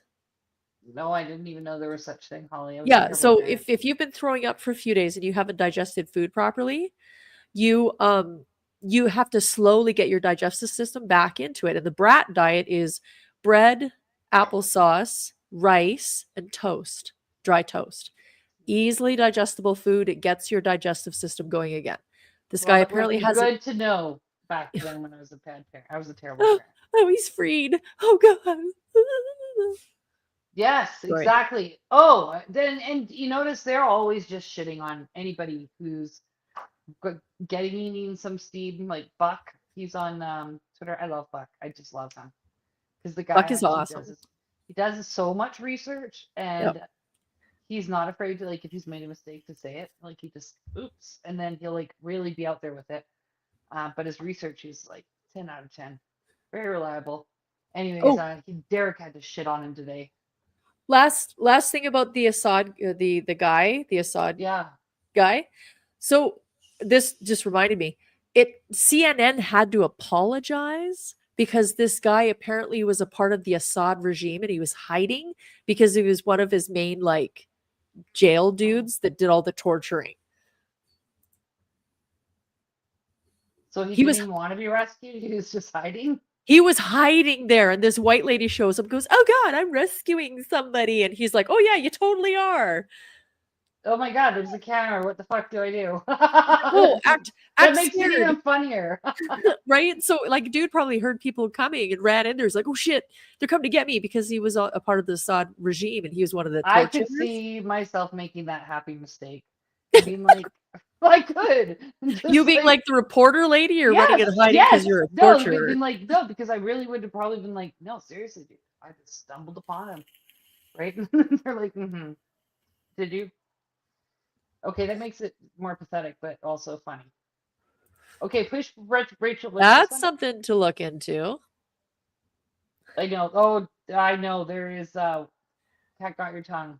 No, I didn't even know there was such thing, Holly. I was a Yeah. terrible So parent. if you've been throwing up for a few days and you haven't digested food properly, you have to slowly get your digestive system back into it. And the brat diet is bread, applesauce, rice, and toast, dry toast. Easily digestible food. It gets your digestive system going again. This guy Well, it would apparently be has good to know back then when I was a bad parent. I was a terrible parent. Oh, he's freed. Oh God. Yes, Sorry. exactly. Oh, then and you notice they're always just shitting on anybody who's getting some steam, like Buck. He's on Twitter. I love Buck. I just love him because the guy Buck is actually awesome. he does so much research and Yep. he's not afraid to like if he's made a mistake to say it. Like he just oops, and then he'll like really be out there with it. But his research is like 10 out of 10, very reliable. Anyways, Oh. Derek had to shit on him today. Last thing about the Assad, the Assad Yeah. guy. So this just reminded me. CNN had to apologize because this guy apparently was a part of the Assad regime and he was hiding because he was one of his main like jail dudes that did all the torturing. So he He didn't was- even want to be rescued. He was just hiding. He was hiding there, and this white lady shows up and goes, "Oh God, I'm rescuing somebody." And he's like, "Oh yeah, you totally are." Oh my God, there's a camera. What the fuck do I do? Oh, act That makes it scared. even funnier. Right? So like dude probably heard people coming and ran in there. He's like, "Oh shit, they're coming to get me," because he was a part of the Assad regime and he was one of the I torturers. could see myself making that happy mistake. Being like, I could. Just You being like the reporter lady or running and hiding because you're a No, torturer? being like, no, because I really would have probably been like, no, seriously, dude. I just stumbled upon him. Right? They're like, mm-hmm. Did you? Okay, that makes it more pathetic, but also funny. Okay, push Rachel. what's this That's one? something to look into. I know. Oh, I know. There is Cat Got Your Tongue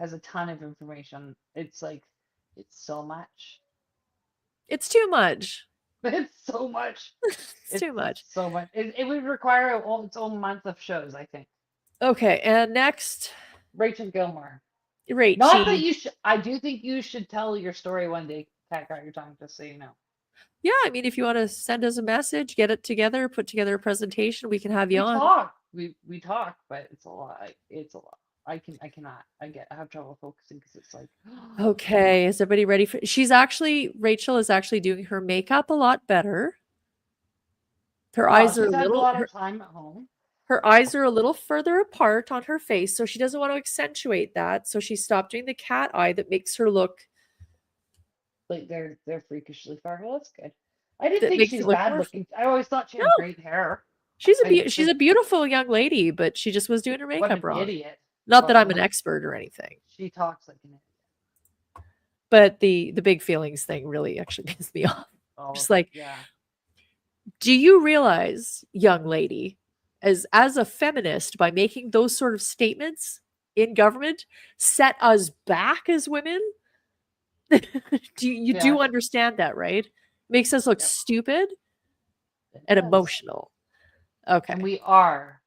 has a ton of information. It's like it's so much. It's too much. It's so much. It's too much. So much. It would require its own month of shows, I think. Okay, and next, Rachel Gilmore. Rachel. Not that you should. I do think you should tell your story one day. Cat Got Your Tongue, just so you know. Yeah, I mean, if you want to send us a message, get it together, put together a presentation, we can have you We on. talk. We talk, but it's a lot. It's a lot. I cannot. I have trouble focusing because it's like. Okay, is everybody ready for? Rachel is actually doing her makeup a lot better. Her Well, eyes are she's a had a little. lot of time at home. Her eyes are a little further apart on her face, so she doesn't want to accentuate that. So she stopped doing the cat eye that makes her look. Like they're freakishly far. Well, that's good. I didn't That think makes she's it look bad more- looking. I always thought she had No. great hair. She's I she's a think- beautiful young lady, but she just was doing her What makeup an wrong. idiot. Not that Oh, I'm an expert or anything, She talks like an idiot. but the big feelings thing really actually pissed me off. Oh, Just like, yeah. do you realize, young lady, as a feminist, by making those sort of statements in government, set us back as women? do you Yeah. do understand that, right? Makes us look stupid and does. emotional. Okay. And we are.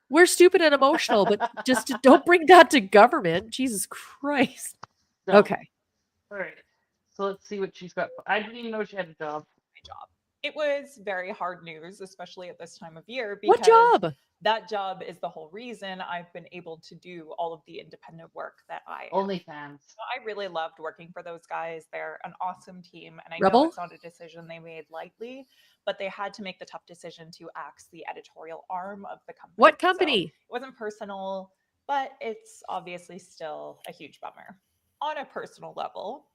We're stupid and emotional, but just don't bring that to government. Jesus Christ. No. Okay. All right. So let's see what she's got. I didn't even know she had a job. It was very hard news, especially at this time of year. What Because job? That job is the whole reason I've been able to do all of the independent work that I OnlyFans. I really loved working for those guys. They're an awesome team. And I Rebel? know it's not a decision they made lightly, but they had to make the tough decision to axe the editorial arm of the company. What So company? it wasn't personal, but it's obviously still a huge bummer. On a personal level,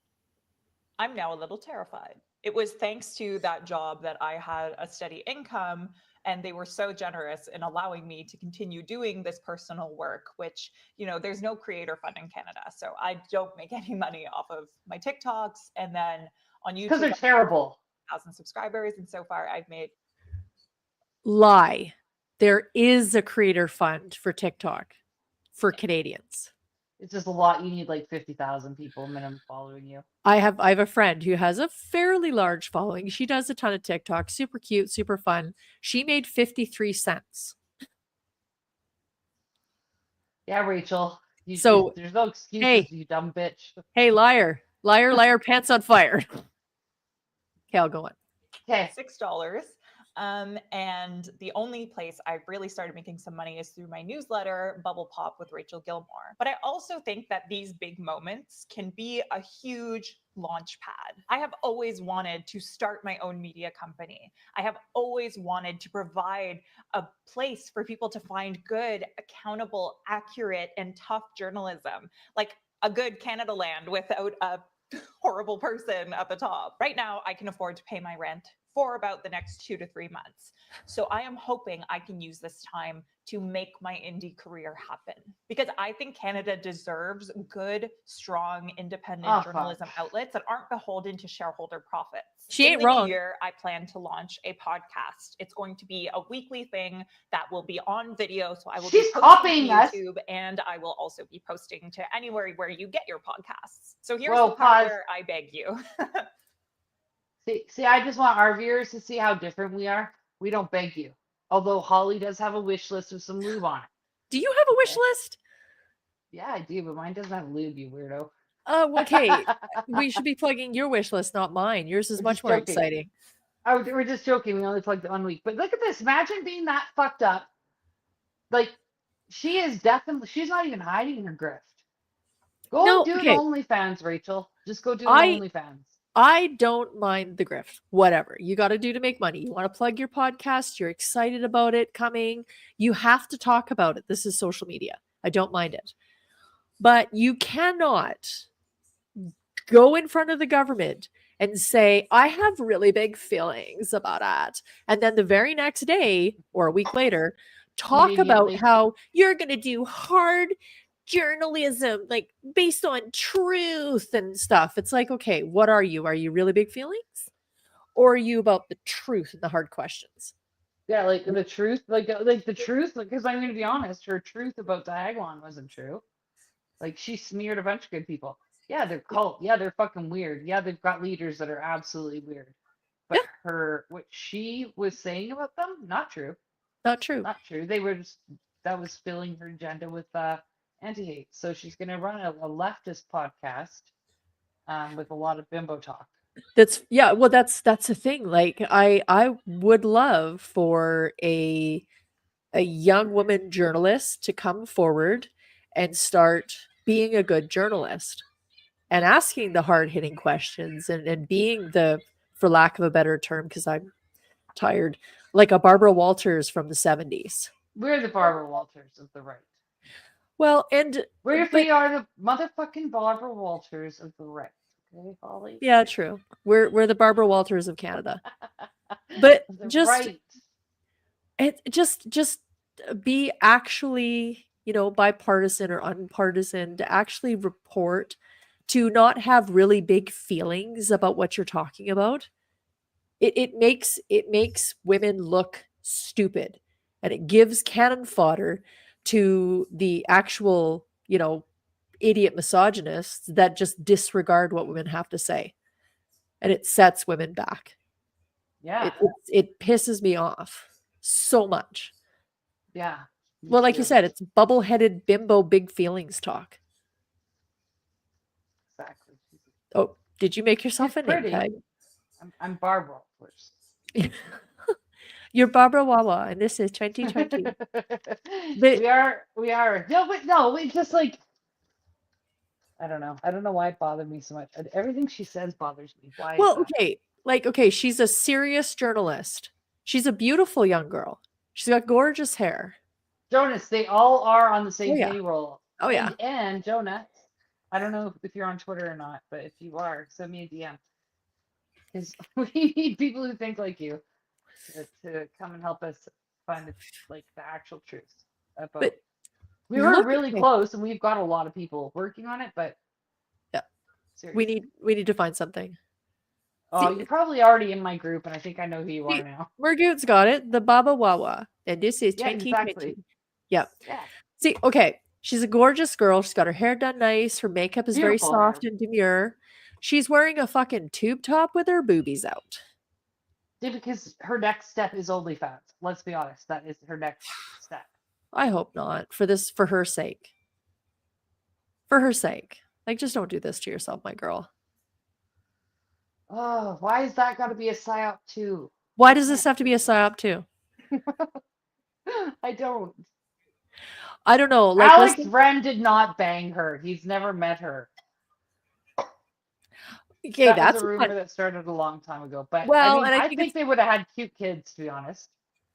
I'm now a little terrified. It was thanks to that job that I had a steady income, and they were so generous in allowing me to continue doing this personal work, which, there's no creator fund in Canada. So I don't make any money off of my TikToks. And then on YouTube, Because they're terrible. 1,000 subscribers. And so far I've made Lie. There is a creator fund for TikTok for Canadians. It's just a lot. You need like 50,000 people minimum following you. I have a friend who has a fairly large following. She does a ton of TikTok, super cute, super fun. She made 53 cents. Yeah, Rachel. So, there's no excuses, hey. you dumb bitch. Hey, liar, pants on fire. Okay, I'll go on. Okay. $6. And the only place I've really started making some money is through my newsletter, Bubble Pop with Rachel Gilmore. But I also think that these big moments can be a huge launch pad. I have always wanted to start my own media company. I have always wanted to provide a place for people to find good, accountable, accurate, and tough journalism, like a good Canada Land without a horrible person at the top. Right now, I can afford to pay my rent for about the next 2 to 3 months. So I am hoping I can use this time to make my indie career happen, because I think Canada deserves good, strong, independent journalism outlets that aren't beholden to shareholder profits. She ain't In the new wrong. year, I plan to launch a podcast. It's going to be a weekly thing that will be on video. So I will She's be posting copying to us. YouTube, and I will also be posting to anywhere where you get your podcasts. So here's Well, the part pause. where I beg you. See, I just want our viewers to see how different we are. We don't beg you. Although Holly does have a wish list with some lube on it. Do you have a wish list? Yeah, I do, but mine doesn't have lube, you weirdo. Okay. We should be plugging your wish list, not mine. Yours is We're much just more joking. exciting. Oh, we're just joking. We only plugged it 1 week. But look at this. Imagine being that fucked up. Like, she is definitely, she's not even hiding her grift. Go No, and do okay. an OnlyFans, Rachel. Just go do an I OnlyFans. I don't mind the grift. Whatever you got to do to make money. You want to plug your podcast. You're excited about it coming. You have to talk about it. This is social media. I don't mind it. But you cannot go in front of the government and say, I have really big feelings about it. And then the very next day or a week later, talk about Immediately. how you're going to do hard journalism, like based on truth and stuff. It's like, okay, what are you? Are you really big feelings? Or are you about the truth and the hard questions? Yeah, like the truth, like the truth, because I'm going to be honest, her truth about Diagolon wasn't true. Like she smeared a bunch of good people. Yeah, they're cult. Yeah, they're fucking weird. Yeah, they've got leaders that are absolutely weird. But what she was saying about them, not true. Not true. Not true. They were just, that was filling her agenda with anti-hate. So she's going to run a leftist podcast with a lot of bimbo talk. That's well, that's the thing. Like I would love for a young woman journalist to come forward and start being a good journalist and asking the hard-hitting questions and being the, for lack of a better term, because I'm tired, like a Barbara Walters from the 70s. We're the Barbara Walters of the right. Well, and we but- are the motherfucking Barbara Walters of the right. Okay, Holly? yeah, true. We're the Barbara Walters of Canada. But The just right. it just be actually, bipartisan or unpartisan, to actually report, to not have really big feelings about what you're talking about. It makes women look stupid, and it gives cannon fodder to the actual, idiot misogynists that just disregard what women have to say, and it sets women back. Yeah. It pisses me off so much. Yeah. Well, like you said, it's bubble-headed bimbo big feelings talk. Exactly. Oh, did you make yourself a name Pretty. tag? I'm Barbara Walters. You're Barbara Wawa, and this is 2020. we are. No, but no, it's just like, I don't know. I don't know why it bothered me so much. Everything she says bothers me. Why? is Well, that? okay, she's a serious journalist. She's a beautiful young girl. She's got gorgeous hair. Jonas, they all are on the same yeah. payroll. Oh, yeah. And Jonas, I don't know if you're on Twitter or not, but if you are, send me a DM. Because we need people who think like you to come and help us find the actual truth about. But we were look really at me. close, and we've got a lot of people working on it, but Yeah. seriously. We need to find something. Oh, you're probably already in my group, and I think I know who you are now. Murgoot's got it. The Baba Wawa. And this is Yeah, 2020. exactly. Yep. Yeah. See, okay. She's a gorgeous girl. She's got her hair done nice. Her makeup is very Beautiful soft and demure. She's wearing a fucking tube top with her boobies out. Yeah, because her next step is OnlyFans. Let's be honest, that is her next step. I hope not. For her sake. For her sake. Like, just don't do this to yourself, my girl. Oh, why is that got to be a psyop too? Why does this have to be a psyop too? I don't. I don't know. Like, Alex listen- Wren did not bang her. He's never met her. Okay, that that's was a a rumor fun- that started a long time ago. But Well, I, mean, and I I think think they would have had cute kids, to be honest.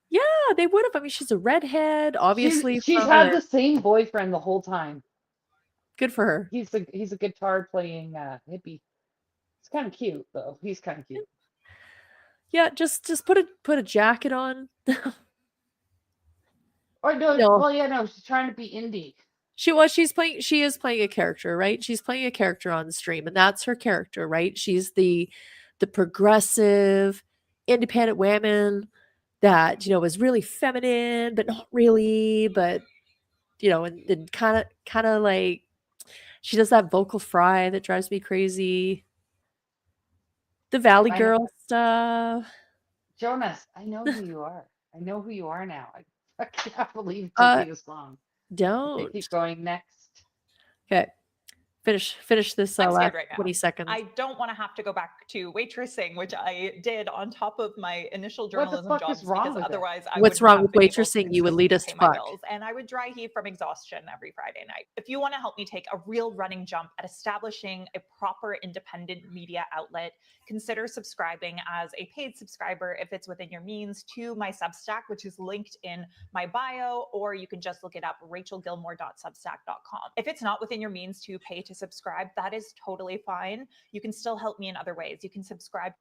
Yeah, they would have. I mean, she's a redhead, obviously. She's from had a- the same boyfriend the whole time. Good for her. He's a guitar playing hippie. It's kind of cute though. He's kind of cute. Yeah, just put a jacket on. Or no, No. well, yeah, no, she's trying to be indie. She is playing a character, right? She's playing a character on the stream, and that's her character, right? She's the progressive, independent woman that, is really feminine, but not really, but and kind of like she does that vocal fry that drives me crazy. The Valley I know. Girl stuff. Jonas, I know who you are. I know who you are now. I can't believe it took Uh, you this long. Don't. Okay, keep going next. Okay. Finish this I'm last scared right now. 20 seconds. I don't want to have to go back to waitressing, which I did on top of my initial What the journalism fuck jobs is wrong because with it? otherwise I What's wouldn't wrong have with been able to waitressing? You would consistently lead us pay to my fuck. bills, and I would dry heave from exhaustion every Friday night. If you want to help me take a real running jump at establishing a proper independent media outlet, consider subscribing as a paid subscriber if it's within your means to my Substack, which is linked in my bio, or you can just look it up, rachelgilmore.substack.com. If it's not within your means to pay to subscribe, that is totally fine. You can still help me in other ways. You can subscribe.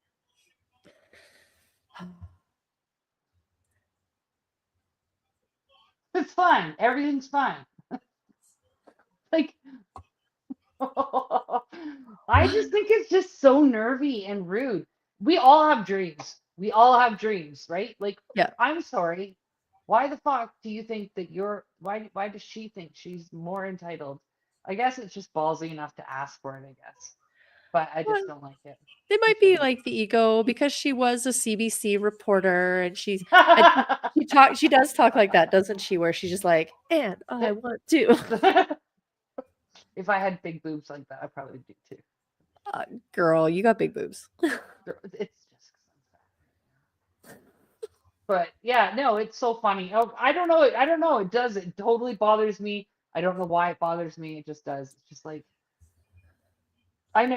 It's fine. Everything's fine. Like, I just think it's just so nervy and rude. We all have dreams. We all have dreams, right? Like, Yeah. I'm sorry. Why the fuck do you think that why does she think she's more entitled? I guess it's just ballsy enough to ask for it, I guess. But I just don't like it. It might be like the ego because she was a CBC reporter and she does talk like that, doesn't she? Where she's just like, and I want to. If I had big boobs like that, I probably do too. Girl, you got big boobs. It's just but yeah, no, it's so funny. Oh, I don't know. It does. It totally bothers me. I don't know why it bothers me. It just does. It's just like I know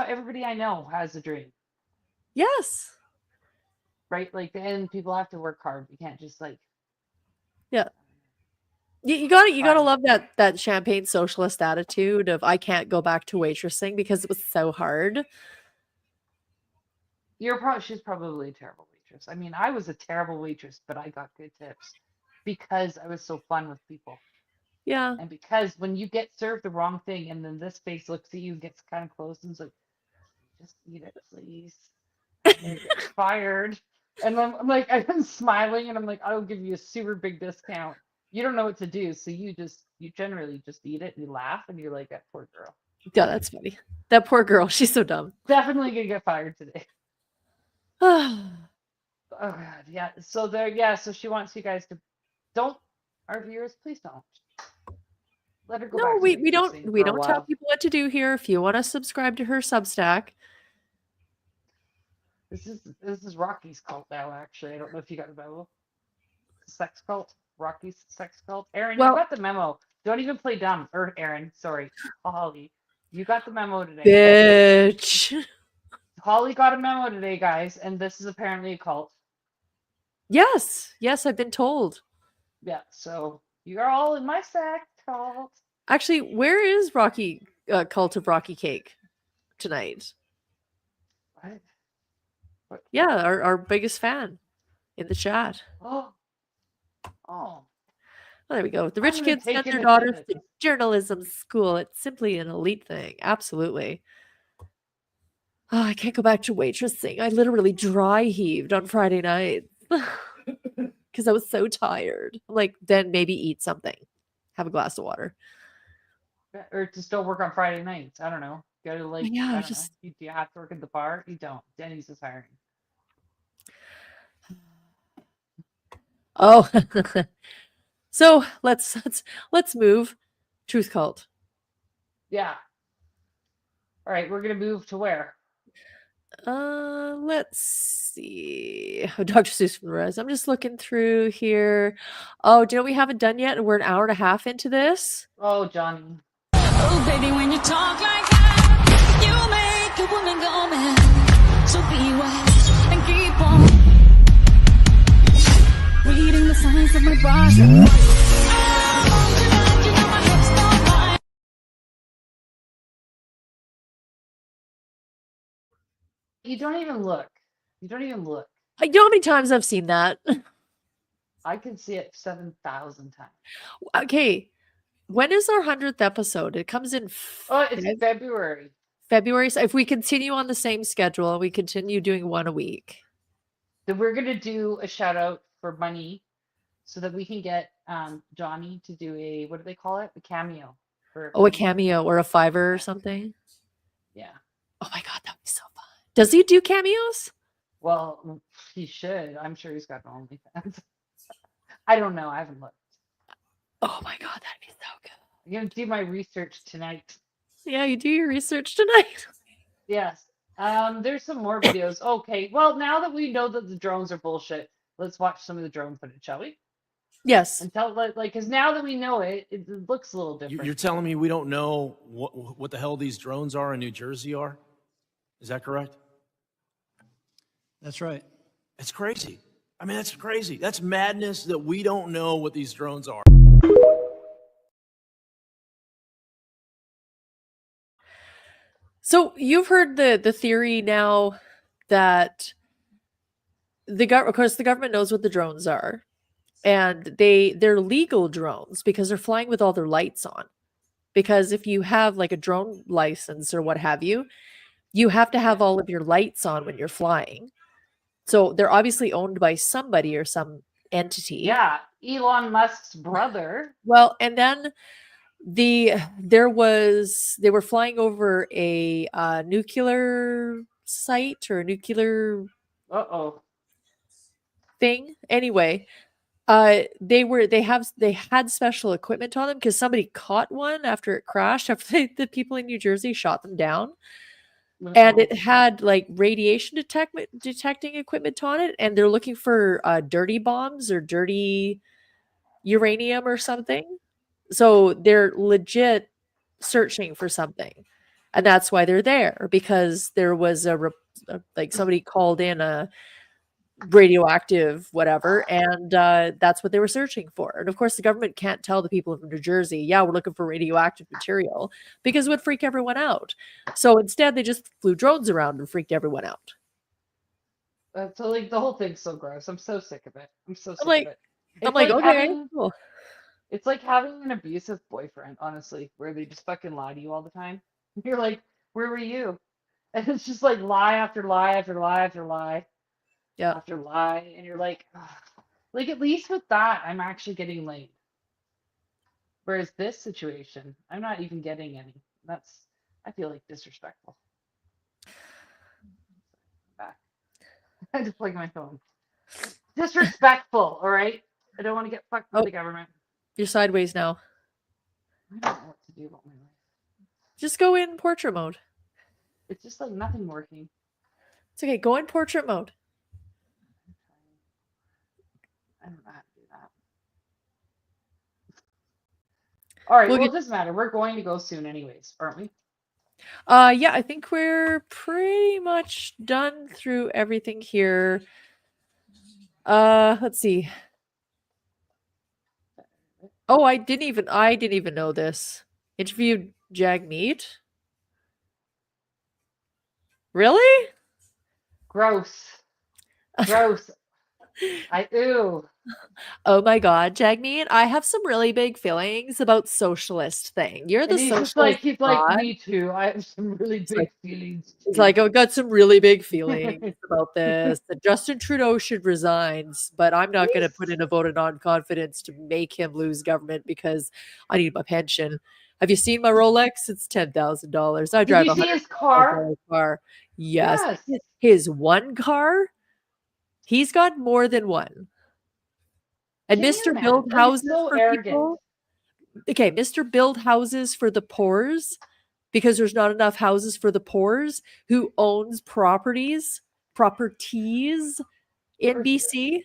everybody I know has a dream. Yes. Right? Like, and people have to work hard. You can't just like Yeah. You gotta love that champagne socialist attitude of I can't go back to waitressing because it was so hard. She's probably a terrible waitress. I mean, I was a terrible waitress, but I got good tips because I was so fun with people. Yeah. And because when you get served the wrong thing and then this face looks at you, gets kind of close and is like, just eat it, please. And get fired. And I'm like, I'm smiling and I'm like, I'll give you a super big discount. You don't know what to do, so you generally just eat it and you laugh and you're like, that poor girl. Yeah, that's funny. That poor girl, she's so dumb. Definitely gonna get fired today. Oh god, yeah. So so she wants you guys to our viewers, please don't. Let her go back No, to we waitressing don't for a tell while. people what to do here. If you want to subscribe to her Substack. This is Rocky's cult now, actually. I don't know if you got the memo. Sex cult. Rocky's sex cult. Aaron, you got the memo. Don't even play dumb. Or Aaron, sorry. Holly. You got the memo today. Bitch. Holly got a memo today, guys, and this is apparently a cult. Yes, I've been told. Yeah, so you're all in my sect cult. Actually, where is Rocky Cult of Rocky Cake tonight? What? Yeah, our biggest fan in the chat. Oh. Well, there we go. The rich I'm kids gonna send take their an daughters to attendance. journalism school. It's simply an elite thing. Absolutely. Oh, I can't go back to waitressing. I literally dry heaved on Friday night because I was so tired. I'm like, then maybe eat something, have a glass of water. Or to still work on Friday nights. I don't know. Go to like, Yeah, I don't just- know. Do you have to work at the bar? You don't. Denny's is hiring. Oh, so let's move. Truth Cult. Yeah. All right, we're gonna move to where? Let's see. Oh, Dr. Seuss from the Res. I'm just looking through here. Oh, do you know we haven't done yet, and we're an hour and a half into this? Oh, Johnny. Oh, baby, when you talk like that, you make a woman go mad. So be wise and keep on reading the signs of my body. You don't even look. You don't even look. You know how many times I've seen that? I can see it 7,000 times. Okay, when is our 100th episode? It comes in Oh, it's February. February. So if we continue on the same schedule, we continue doing one a week. Then we're gonna do a shout out for money, so that we can get Johnny to do a, what do they call it? A cameo. Oh, a cameo or a Fiverr or something. Yeah. Oh my god, that'd be so fun. Does he do cameos? Well, he should. I'm sure he's got an OnlyFans. I don't know. I haven't looked. Oh my god, that'd be so good. I'm gonna do my research tonight. Yeah, you do your research tonight. Yes. There's some more videos. Okay. Well, now that we know that the drones are bullshit, let's watch some of the drone footage, shall we? Yes. And tell like because now that we know it, it looks a little different. You're telling me we don't know what the hell these drones are in New Jersey are? Is that correct? That's right. It's crazy. I mean, that's crazy. That's madness that we don't know what these drones are. So you've heard the theory now that of course the government knows what the drones are, and they're legal drones because they're flying with all their lights on. Because if you have like a drone license or what have you, you have to have all of your lights on when you're flying. So they're obviously owned by somebody or some entity. Yeah, Elon Musk's brother. Well, and then they were flying over a nuclear site or a nuclear thing. Anyway, they had special equipment on them because somebody caught one after it crashed after the people in New Jersey shot them down. And it had like radiation detecting equipment on it, and they're looking for dirty bombs or dirty uranium or something. So they're legit searching for something, and that's why they're there, because there was like somebody called in a radioactive whatever, and that's what they were searching for. And of course the government can't tell the people of New Jersey, yeah, we're looking for radioactive material, because it would freak everyone out. So instead they just flew drones around and freaked everyone out. So like the whole thing's so gross. I'm so sick of it. I'm so sick like- of it. I'm like, okay, cool. It's like having an abusive boyfriend, honestly, where they just fucking lie to you all the time. You're like, where were you? And it's just like lie after lie after lie after lie. Yeah. After lie. And you're like, ugh. Like at least with that, I'm actually getting laid. Whereas this situation, I'm not even getting any. I feel like disrespectful. Back. I had to plug my phone. Disrespectful, all right? I don't want to get fucked by the government. You're sideways now. I don't know what to do about my life. Just go in portrait mode. It's just like nothing working. It's okay, go in portrait mode. I don't know how to do that. All right, We'll well, get- it doesn't matter. We're going to go soon anyways, aren't we? Yeah, I think we're pretty much done through everything here. Let's see. Oh, I didn't even know this. Interviewed Jagmeet. Really? Gross. Gross. Ooh. Oh my god, Jagmeet, I have some really big feelings about socialist thing. You're the And socialist. he's god. like, me too. I have some really big feelings. It's like, I've got some really big feelings about this. That Justin Trudeau should resign, but I'm not going to put in a vote of non-confidence to make him lose government because I need my pension. Have you seen my Rolex? It's $10,000. I drive you a see his car? car. Yes. Yes. His one car? He's got more than one. And Can you Mr. imagine? Build Like, houses so for arrogant. people. Okay, Mr. Build houses for the poors because there's not enough houses for the poors, who owns properties in BC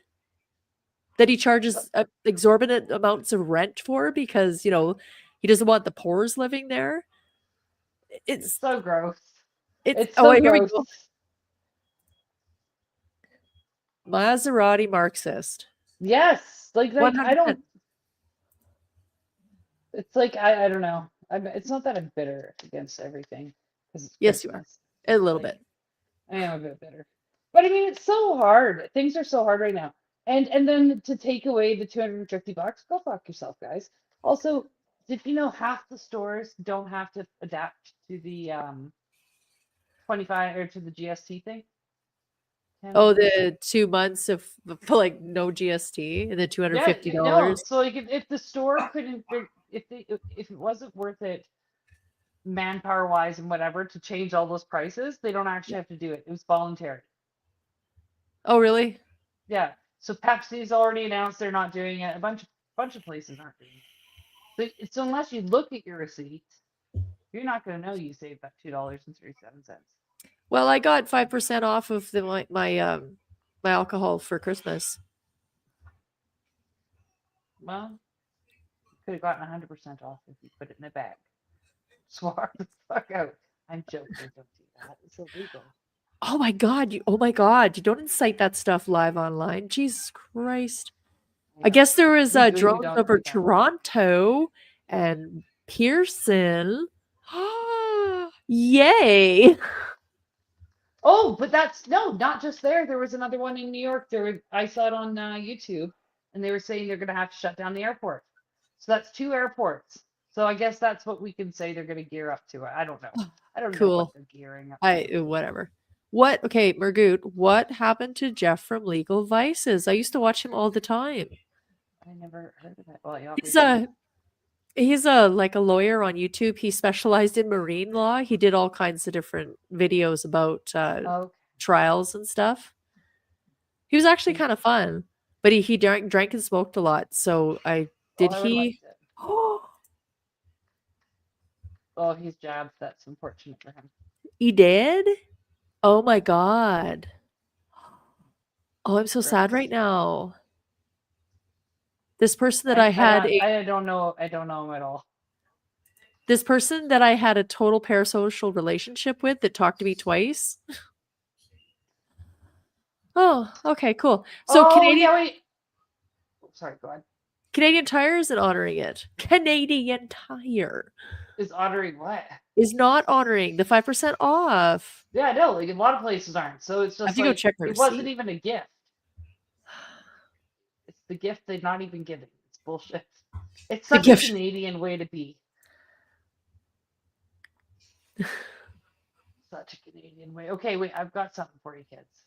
that he charges exorbitant amounts of rent for because, he doesn't want the poors living there. It's so gross. It's so here we gross. go. Maserati Marxist. Yes, like I 100%. don't. It's like I don't know. It's not that I'm bitter against everything. 'Cause it's Yes, you are. Christmas. A little bit. I am a bit bitter, but I mean it's so hard. Things are so hard right now, and then to take away the $250, go fuck yourself, guys. Also, did you know half the stores don't have to adapt to the 25 or to the GST thing? Oh, the 2 months of like no GST and the $250. No. So like if the store couldn't if it wasn't worth it manpower wise and whatever to change all those prices, they don't actually have to do it. It was voluntary. Oh, really? Yeah. So Pepsi's already announced they're not doing it. A bunch of places aren't doing it. So unless you look at your receipts, you're not going to know you saved that $2.37. Well, I got 5% off of my alcohol for Christmas. Well, you could have gotten 100% off if you put it in a bag. Swap the fuck out. I'm joking. Don't do that. It's illegal. Oh my god! You don't incite that stuff live online. Jesus Christ! I guess there was We drones don't over do that. Toronto and Pearson. Yay! Oh, but that's not just there. There was another one in New York. I saw it on YouTube, and they were saying they're going to have to shut down the airport. So that's 2 airports. So I guess that's what we can say they're going to gear up to. I don't know. I don't know Cool. what they're gearing up to. Whatever. What? Okay, Margoot. What happened to Jeff from Legal Vices? I used to watch him all the time. I never heard of it. Well, you He's a lawyer on YouTube. He specialized in marine law. He did all kinds of different videos about trials and stuff. He was actually kind of fun, but he drank and smoked a lot. So he? Oh, he's jabbed. That's unfortunate for him. He did? Oh my god. Oh, I'm so sad right now. This person that I don't know him at all. This person that I had a total parasocial relationship with that talked to me twice. Oh, okay, cool. So Sorry, go ahead. Canadian Tire isn't honoring it. Canadian Tire is honoring what? Is not honoring the 5% off. Yeah, no, like a lot of places aren't. So it's just go check their it wasn't even a gift. It's the gift they're not even giving. It's bullshit. It's such a Canadian way to be. Such a Canadian way. Okay, wait, I've got something for you kids.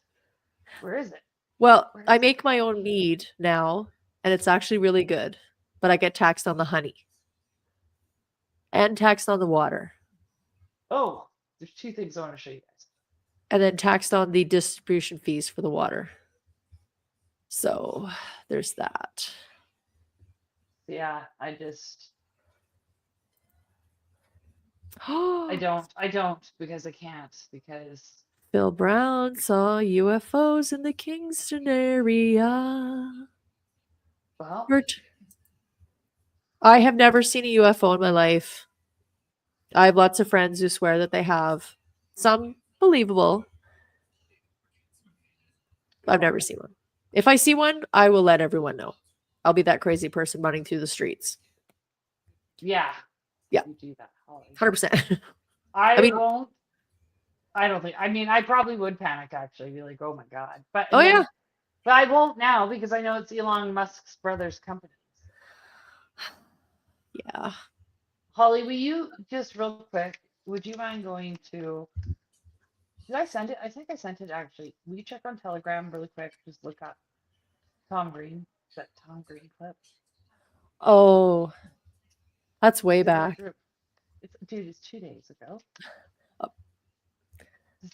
Where is it? Well, I make my own mead now, and it's actually really good. But I get taxed on the honey. And taxed on the water. Oh, there's 2 things I want to show you guys. And then taxed on the distribution fees for the water. So there's that. Yeah, I don't because I can't because Phil Brown saw UFOs in the Kingston area. Well, I have never seen a UFO in my life. I have lots of friends who swear that they have. Some believable. I've never seen one. If I see one, I will let everyone know. I'll be that crazy person running through the streets. Yeah. Yeah. You do that. 100%. I won't. I don't think. I mean, I probably would panic actually, be like, "Oh my god!" But yeah. But I won't now because I know it's Elon Musk's brother's company. Yeah. Holly, will you just real quick? Would you mind going to? Did I send it? I think I sent it actually. Will you check on Telegram really quick? Just look up Tom Green. That Tom Green clip. Oh, that's way back. It's 2 days ago.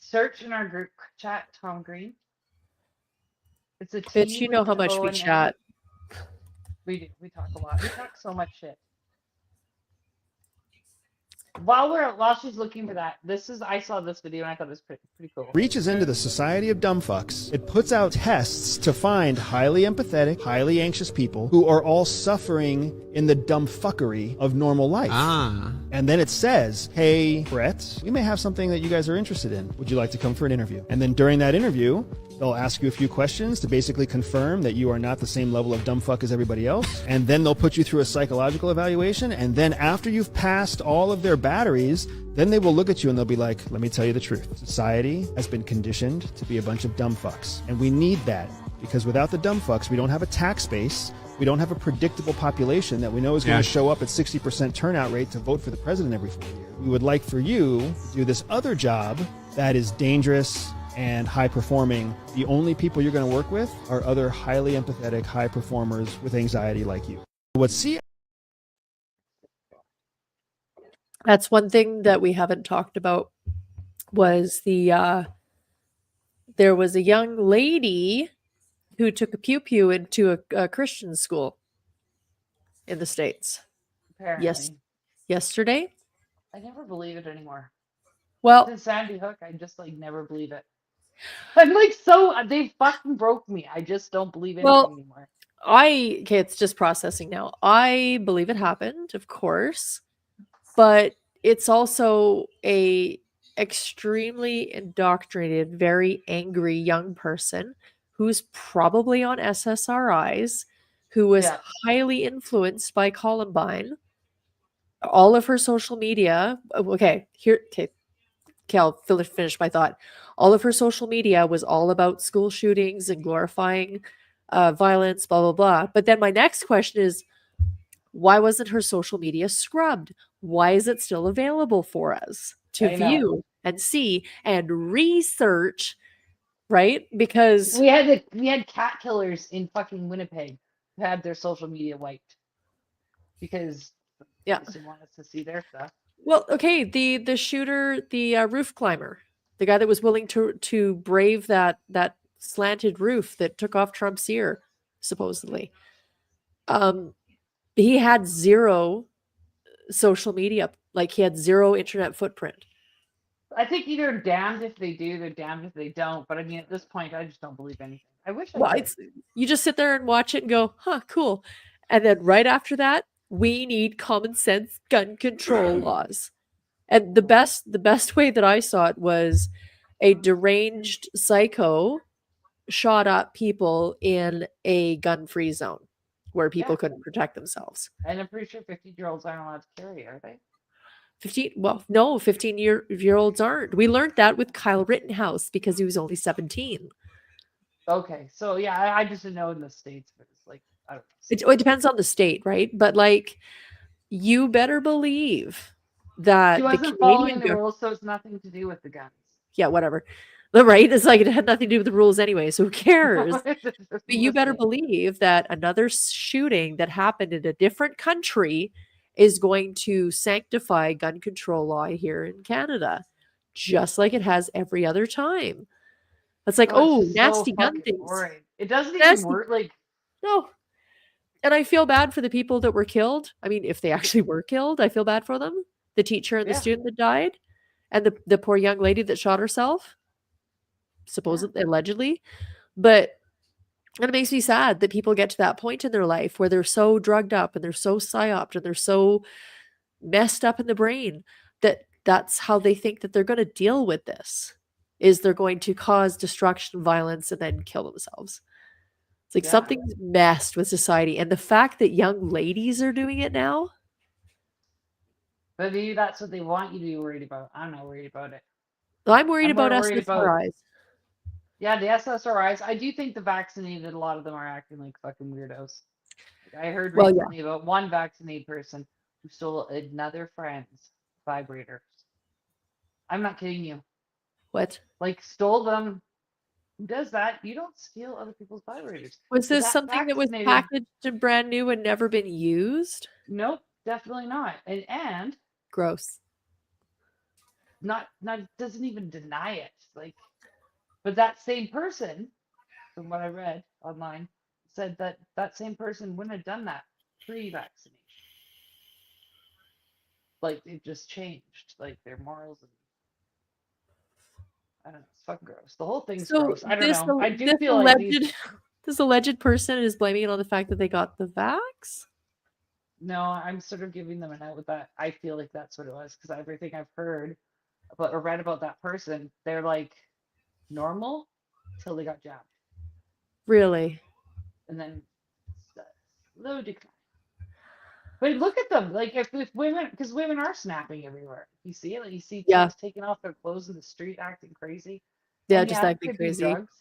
Search in our group chat, Tom Green. It's a team. Bitch, you know how much we chat. We do. We talk a lot. We talk so much shit. While she's looking for that, I saw this video and I thought it was pretty cool. Reaches into the Society of Dumb Fucks. It puts out tests to find highly empathetic, highly anxious people who are all suffering in the dumb fuckery of normal life. And then it says, "Hey, Brett, we may have something that you guys are interested in. Would you like to come for an interview?" And then during that interview, they'll ask you a few questions to basically confirm that you are not the same level of dumb fuck as everybody else. And then they'll put you through a psychological evaluation. And then after you've passed all of their batteries, then they will look at you and they'll be like, "Let me tell you the truth. Society has been conditioned to be a bunch of dumb fucks. And we need that because without the dumb fucks, we don't have a tax base. We don't have a predictable population that we know is going to show up at 60% turnout rate to vote for the president every 4 years. We would like for you to do this other job that is dangerous and high performing. The only people you're going to work with are other highly empathetic, high performers with anxiety like you." That's one thing that we haven't talked about was there was a young lady who took a pew-pew into a Christian school in the States. Apparently. Yesterday. I never believe it anymore. Well, Since Sandy Hook, I just like never believe it. I'm like they fucking broke me. I just don't believe anything well, anymore. okay, it's just processing now. I believe it happened, of course, but it's also a extremely indoctrinated, very angry young person who's probably on SSRIs, who was Yeah. highly influenced by Columbine. All of her social media, okay, I'll finish my thought. All of her social media was all about school shootings and glorifying violence, blah, blah, blah. But then my next question is, why wasn't her social media scrubbed? Why is it still available for us to I know. view and see and research, right? Because We had cat killers in fucking Winnipeg who had their social media wiped because they just didn't want us to see their stuff. well, okay, the shooter, the roof climber, the guy that was willing to brave that slanted roof that took off Trump's ear, supposedly. He had zero social media, like he had zero internet footprint. I think either damned if they do, they're damned if they don't. But I mean, at this point, I just don't believe anything. I wish I Well, did. it's you just sit there and watch it and go, huh, cool. And then right after that, we need common sense gun control laws. And the best way that I saw it was a deranged psycho shot up people in a gun-free zone where people Yeah. couldn't protect themselves. And I'm pretty sure 50-year-olds aren't allowed to carry, are they? 15-year-olds aren't. We learned that with Kyle Rittenhouse because he was only 17. Okay, so yeah, I just didn't know in the States, but it's like, I don't know. It depends on the state, right? But like, you better believe that She the wasn't following Canadian the gov- rules, so it's nothing to do with the guns. yeah, whatever. Right? It's like it had nothing to do with the rules anyway, so who cares? But you better believe that another shooting that happened in a different country is going to sanctify gun control law here in Canada, just like it has every other time. It's like, Oh, oh, it's just nasty so gun fucking things. boring. It doesn't Nasty- even work. Like, No. And I feel bad for the people that were killed. I mean, if they actually were killed, I feel bad for them. The teacher and the Yeah. student that died, and the poor young lady that shot herself, supposedly, allegedly. But and it makes me sad that people get to that point in their life where they're so drugged up and they're so psyoped and they're so messed up in the brain that that's how they think that they're going to deal with this, is they're going to cause destruction, violence, and then kill themselves. It's like Yeah. something's messed with society. And the fact that young ladies are doing it now, but maybe that's what they want you to be worried about. I'm not worried about it. I'm worried I'm more about worried about- SSRIs. Yeah, the SSRIs. I do think the vaccinated, a lot of them are acting like fucking weirdos. Like, I heard Well, yeah. recently about one vaccinated person who stole another friend's vibrators. I'm not kidding you. What? Like, stole them. Who does that? You don't steal other people's vibrators. Was But this that something that was vaccinated- packaged and brand new and never been used? Nope, definitely not. And Gross. not doesn't even deny it. Like, but that same person, from what I read online, said that that same person wouldn't have done that pre-vaccination. Like, it just changed, like their morals and I don't know. It's fucking gross. The whole thing's So gross. I don't this, know. I do this feel like alleged, these. this alleged person is blaming it on the fact that they got the vax. No, I'm sort of giving them an out with that. I feel like that's what it was because everything I've heard about or read about that person, they're like normal till they got jabbed, Really? and then slow decline. But look at them, like if women, because women are snapping everywhere. You see it, like you see Yeah. chicks taking off their clothes in the street, acting crazy. Yeah, And just it acting could be crazy. drugs.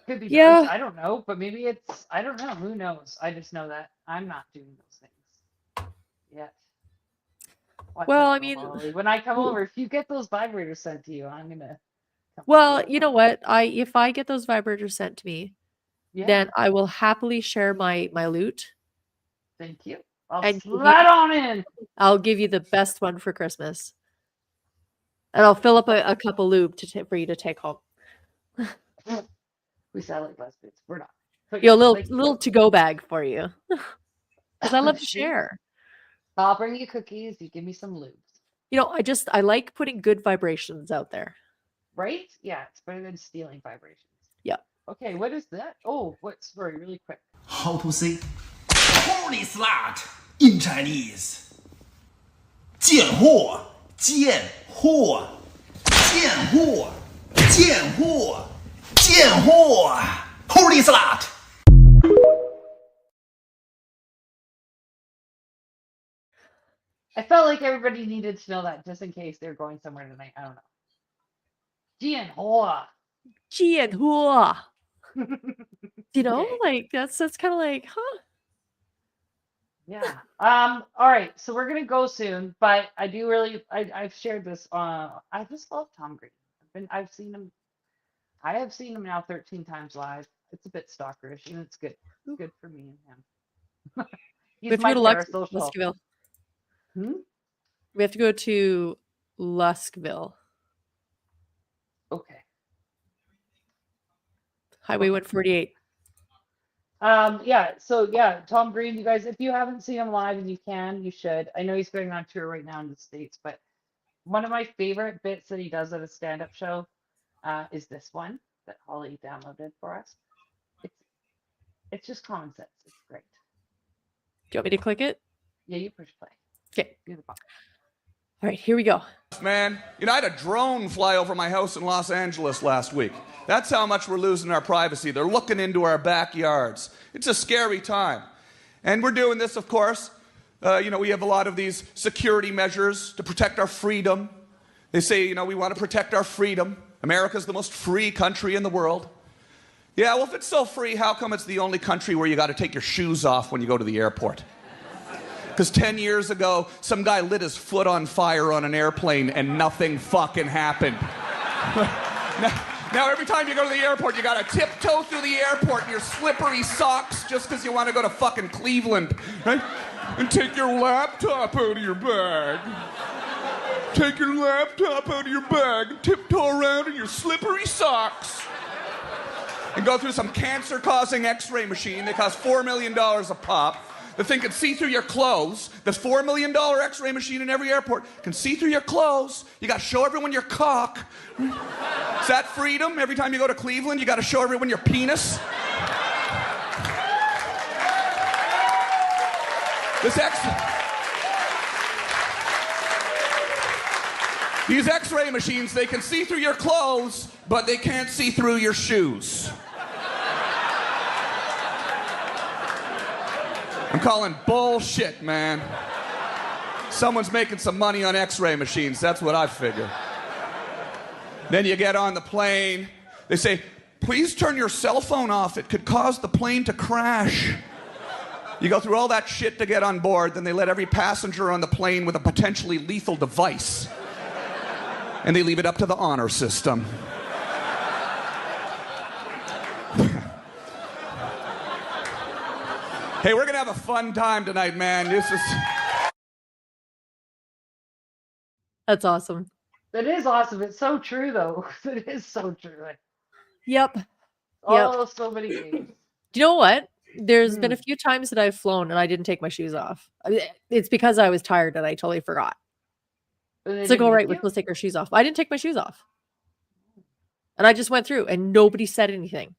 Could be Yeah. drugs. I don't know, but maybe it's. I don't know. Who knows? I just know that I'm not doing those things yet. Watch Well, out, I mean, Molly. When I come over, if you get those vibrators sent to you, I'm gonna. Well, you know what? If I get those vibrators sent to me, Yeah. then I will happily share my loot. Thank you. I'll And give slide you- on in. I'll give you the best one for Christmas, and I'll fill up a couple lube for you to take home. We sound like lesbians. We're not. But You know, a yeah, little like, little to go bag for you. because I love to share. I'll bring you cookies. You give me some lubes. You know, I like putting good vibrations out there. Right? Yeah, it's better than stealing vibrations. Yeah. Okay, what is that? Oh, what? Sorry, really quick. How to say horny slut in Chinese? 贱货,贱货,贱货,贱货,贱货, horny slut. I felt like everybody needed to know that just in case they're going somewhere tonight. I don't know. Jian Hoa. Jian Hua. You know, like that's kind of like, huh? Yeah. All right. So we're gonna go soon, but I do really. I've shared this. I just love Tom Green. I've seen him. I have seen him now 13 times live. It's a bit stalkerish, and it's good. It's good for me and him. We He's have to my go to parasocial. Luskville. Hmm? We have to go to Luskville. Okay. Highway 148. Yeah, so yeah, Tom Green, you guys, if you haven't seen him live and you can, you should. I know he's going on tour right now in the States, but one of my favorite bits that he does at a stand-up show is this one that Holly downloaded for us. It's just common sense. It's great. Do you want me to click it? Yeah, you push play. Okay. Beautiful. All right, here we go. Man, you know, I had a drone fly over my house in Los Angeles last week. That's how much we're losing our privacy. They're looking into our backyards. It's a scary time. And we're doing this, of course. You know, we have a lot of these security measures to protect our freedom. They say, you know, we want to protect our freedom. America's the most free country in the world. Yeah, well, if it's so free, how come it's the only country where you got to take your shoes off when you go to the airport? Because 10 years ago, some guy lit his foot on fire on an airplane and nothing fucking happened. Now every time you go to the airport, you gotta tiptoe through the airport in your slippery socks just because you want to go to fucking Cleveland, right? And take your laptop out of your bag. Take your laptop out of your bag and tiptoe around in your slippery socks. And go through some cancer-causing x-ray machine that costs $4 million a pop. The thing can see through your clothes. The $4 million x-ray machine in every airport can see through your clothes. You got to show everyone your cock. Is that freedom? Every time you go to Cleveland, you got to show everyone your penis. These x-ray machines, they can see through your clothes, but they can't see through your shoes. I'm calling bullshit, man. Someone's making some money on x-ray machines. That's what I figure. Then you get on the plane. They say, please turn your cell phone off. It could cause the plane to crash. You go through all that shit to get on board. Then they let every passenger on the plane with a potentially lethal device. And they leave it up to the honor system. Hey, we're gonna have a fun time tonight, man. That's awesome. That is awesome. It's so true, though. It is so true. Yep. Oh, so many games. Do you know what? There's been a few times that I've flown and I didn't take my shoes off. I mean, it's because I was tired and I totally forgot. It's like, all right, we're supposed to take our shoes off. I didn't take my shoes off. And I just went through and nobody said anything.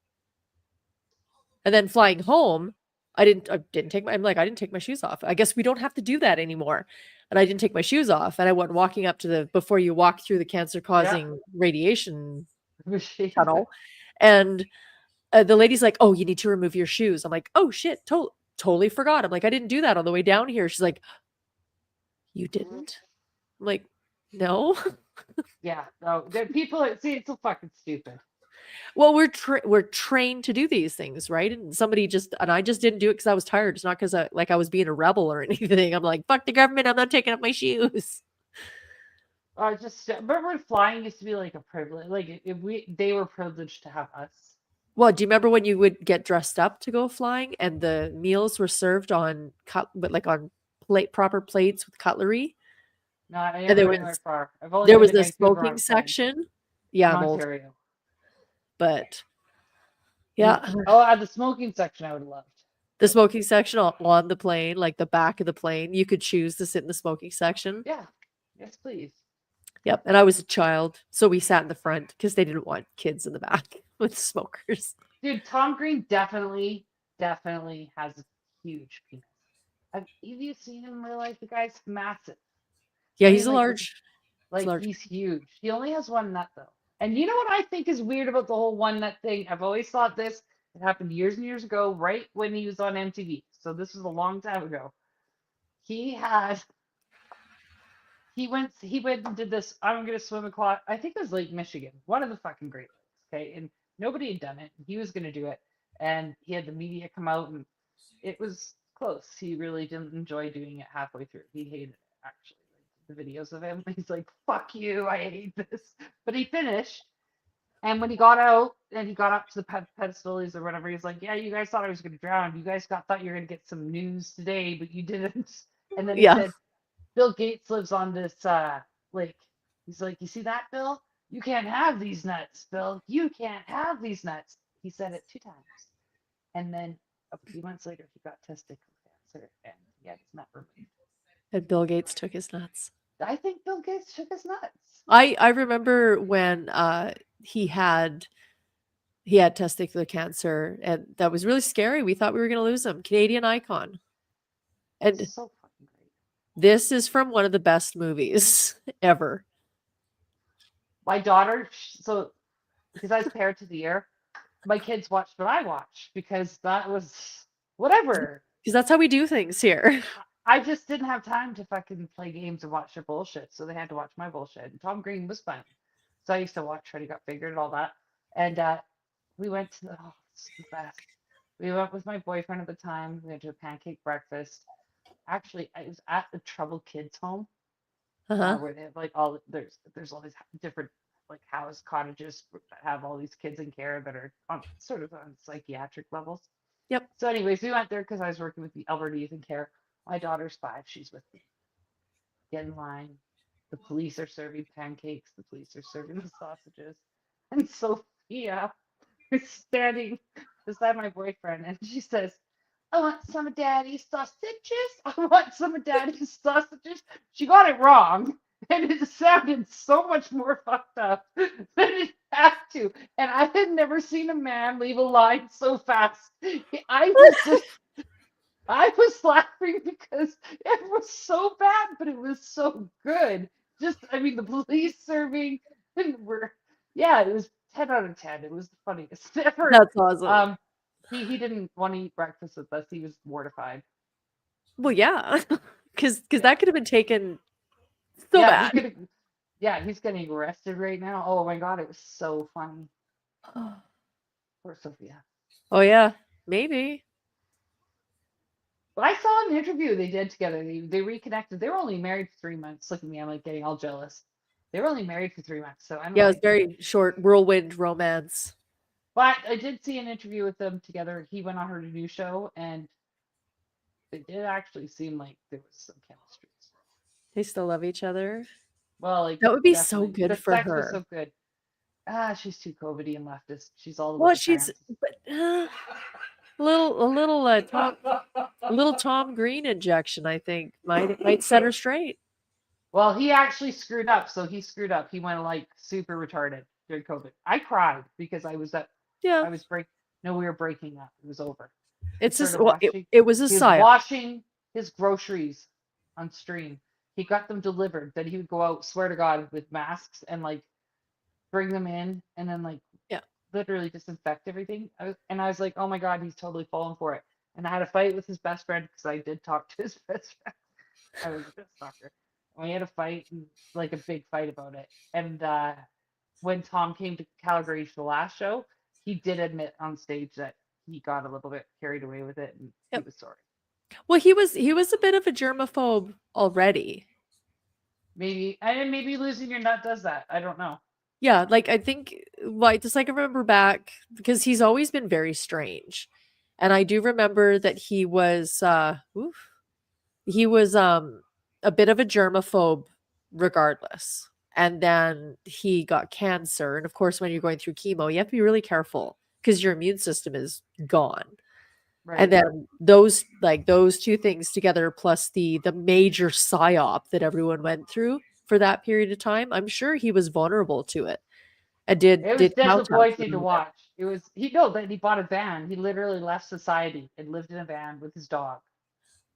And then flying home, I didn't take my shoes off. I guess we don't have to do that anymore. And I didn't take my shoes off. And I went walking up to before you walk through the cancer-causing radiation tunnel. And the lady's like, oh, you need to remove your shoes. I'm like, oh shit, totally forgot. I'm like, I didn't do that on the way down here. She's like, you didn't? I'm like, no. Yeah, no. People see, it's so fucking stupid. Well, we're trained to do these things, right? And I just didn't do it because I was tired. It's not because I was being a rebel or anything. I'm like, fuck the government. I'm not taking up my shoes. Remember when flying used to be like a privilege? Like they were privileged to have us. Well, do you remember when you would get dressed up to go flying and the meals were served on proper plates with cutlery? No, I never went that far. There was a smoking section. Yeah, I'm old. But yeah. Oh, at the smoking section, I would have loved. The smoking section on the plane, like the back of the plane, you could choose to sit in the smoking section. Yeah. Yes, please. Yep. And I was a child, so we sat in the front because they didn't want kids in the back with smokers. Dude, Tom Green definitely has a huge penis. Have you seen him in real life? The guy's massive. Yeah, I he's mean, a like, large. Like large. he's huge. He only has one nut though. And you know what I think is weird about the whole one nut thing? I've always thought this. It happened years and years ago, right when he was on MTV. So this was a long time ago. He went and did this. I'm gonna swim across. I think it was Lake Michigan, one of the fucking Great Lakes. Okay, and nobody had done it. He was gonna do it, and he had the media come out, and it was close. He really didn't enjoy doing it halfway through. He hated it actually. The videos of him. He's like, fuck you, I hate this. But he finished. And when he got out and he got up to the pedestal or whatever, he's like, yeah, you guys thought I was going to drown. You guys thought you were going to get some news today, but you didn't. And then he Yeah. said, Bill Gates lives on this lake. He's like, you see that, Bill? You can't have these nuts, Bill. You can't have these nuts. He said it 2 times. And then a few months later, he got testicular cancer and he had his nut removed. And Bill Gates took his nuts. I think Bill Gates took his nuts. I remember when he had testicular cancer, and that was really scary. We thought we were going to lose him. Canadian icon. And so fucking great. This is from one of the best movies ever. My daughter, so because I was parent of the year, my kids watched what I watched because that was whatever. Because that's how we do things here. I just didn't have time to fucking play games and watch their bullshit, so they had to watch my bullshit. And Tom Green was fun, so I used to watch Freddy Got Fingered and all that. And we went to it's the best. We went with my boyfriend at the time. We went to a pancake breakfast. Actually, I was at the Troubled Kids home, where they have like there's all these different like house cottages that have all these kids in care that are sort of on psychiatric levels. Yep. So, anyways, we went there because I was working with the Alberta Youth in Care. My daughter's 5. She's with me. Get in line. The police are serving pancakes. The police are serving the sausages. And Sophia is standing beside my boyfriend, and she says, I want some of Daddy's sausages. I want some of Daddy's sausages. She got it wrong, and it sounded so much more fucked up than it had to. And I had never seen a man leave a line so fast. I was laughing because it was so bad, but it was so good. The police serving, and it was 10 out of 10. It was the funniest ever. That's awesome. He didn't want to eat breakfast with us. He was mortified. Well, yeah, because that could have been taken so bad. He's getting arrested right now. Oh my God, it was so funny. Poor Sophia. Oh yeah, maybe. But I saw an interview they did together. They reconnected. They were only married for 3 months. Look at me, I'm like getting all jealous. They were only married for 3 months, so I don't know. Yeah, it was very short whirlwind romance. But I did see an interview with them together. He went on her new show, and it did actually seem like there was some chemistry. They still love each other. Well, like that would be so definitely. good The for sex was her. so good. She's too COVIDy and leftist. She's all Well, about the she's trans. a little Tom Green injection. I think might set her straight. Well, he actually screwed up. So he screwed up. He went like super retarded during COVID. I cried because I was we were breaking up. It was over. It's He just started well, washing- it was a he was psyop. washing his groceries on stream. He got them delivered. Then he would go out, swear to God, with masks and like bring them in and then like literally disinfect everything. I was like, oh my God, he's totally fallen for it. And I had a fight with his best friend because I did talk to his best friend. I was a stalker. And we had a fight, like a big fight about it. And when Tom came to Calgary for the last show, he did admit on stage that he got a little bit carried away with it, and he was sorry. Well, he was a bit of a germaphobe already. Maybe losing your nut does that. I don't know. Yeah, like I think like just like I remember back because he's always been very strange. And I do remember that he was a bit of a germaphobe regardless. And then he got cancer. And of course, when you're going through chemo, you have to be really careful because your immune system is gone. And then those two things together, plus the major psyop that everyone went through for that period of time, I'm sure he was vulnerable to it. And It was did counteract disappointing to it. watch. He bought a van. He literally left society and lived in a van with his dog.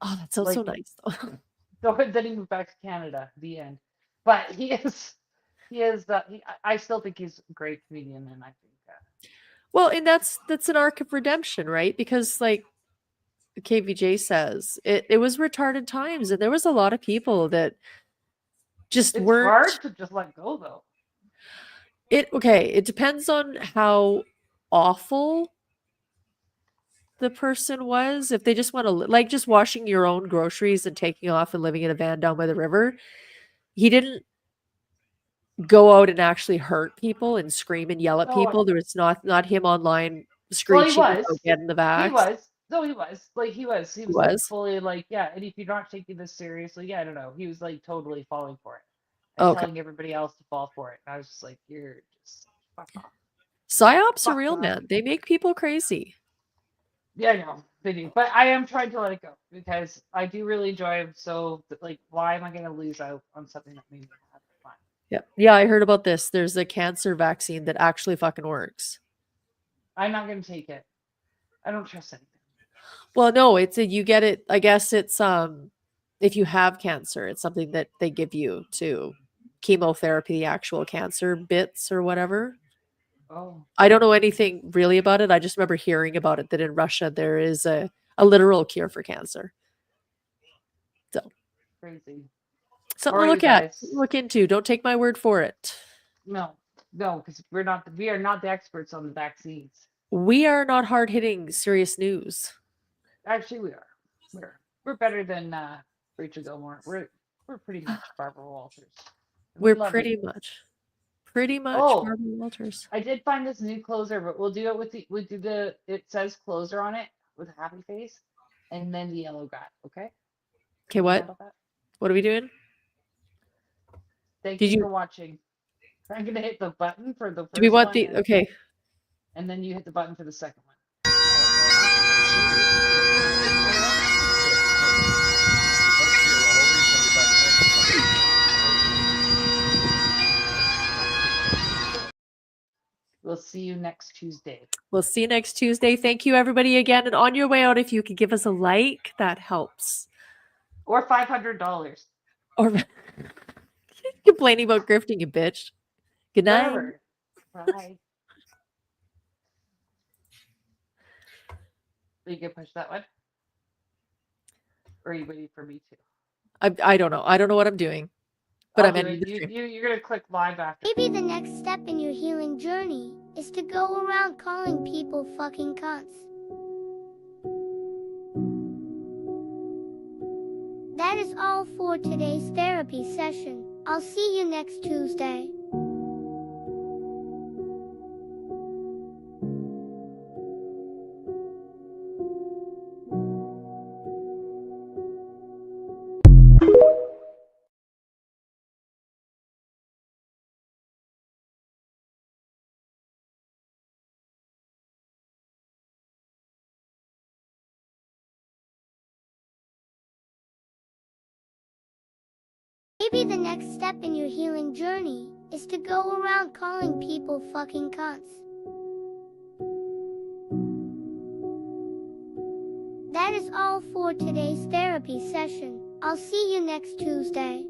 Oh, that sounds so nice. So then he moved back to Canada. The end. But I still think he's a great comedian, and I think. Well, and that's an arc of redemption, right? Because like KVJ says, it was retarded times, and there was a lot of people that just It's weren't. hard to just let go, though. It depends on how awful the person was. If they just want to, like, just washing your own groceries and taking off and living in a van down by the river, he didn't go out and actually hurt people and scream and yell at people. There was not him online screeching about getting the vax. He was. No, he was. Like, he was. He was, like, was? fully, like, yeah, and if you're not taking this seriously, yeah, I don't know. He was, like, totally falling for it. And telling everybody else to fall for it. And I was just like, you're just fuck off. Psyops are real, man. They make people crazy. Yeah, I know. They do. But I am trying to let it go because I do really enjoy him. So, like, why am I going to lose out on something that made me have fun? Yeah, I heard about this. There's a cancer vaccine that actually fucking works. I'm not going to take it. I don't trust anything. Well, no, you get it. I guess it's if you have cancer, it's something that they give you to chemotherapy, the actual cancer bits or whatever. Oh. I don't know anything really about it. I just remember hearing about it, that in Russia there is a literal cure for cancer. So crazy. Something to look into. Don't take my word for it. No, because we are not the experts on the vaccines. We are not hard-hitting serious news. Actually, we are. We're better than Rachel Gilmore. We're pretty much Barbara Walters. We're pretty much Barbara Walters. I did find this new closer, but we'll do it it says closer on it with a happy face, and then the yellow guy. Okay. Okay, what? What are we doing? Thank you for watching. I'm gonna hit the button for the first Do we want one, okay? And then you hit the button for the second one. We'll see you next Tuesday. We'll see you next Tuesday. Thank you, everybody, again. And on your way out, if you could give us a like, that helps. Or $500. Or complaining about grifting, you bitch. Good night. Whatever. Bye. Are you gonna push that one? Or are you waiting for me to? I don't know. I don't know what I'm doing. But I'm ending the stream. You're gonna click live after. Maybe the next step in your healing journey is to go around calling people fucking cunts. That is all for today's therapy session. I'll see you next Tuesday. Maybe the next step in your healing journey is to go around calling people fucking cunts. That is all for today's therapy session. I'll see you next Tuesday.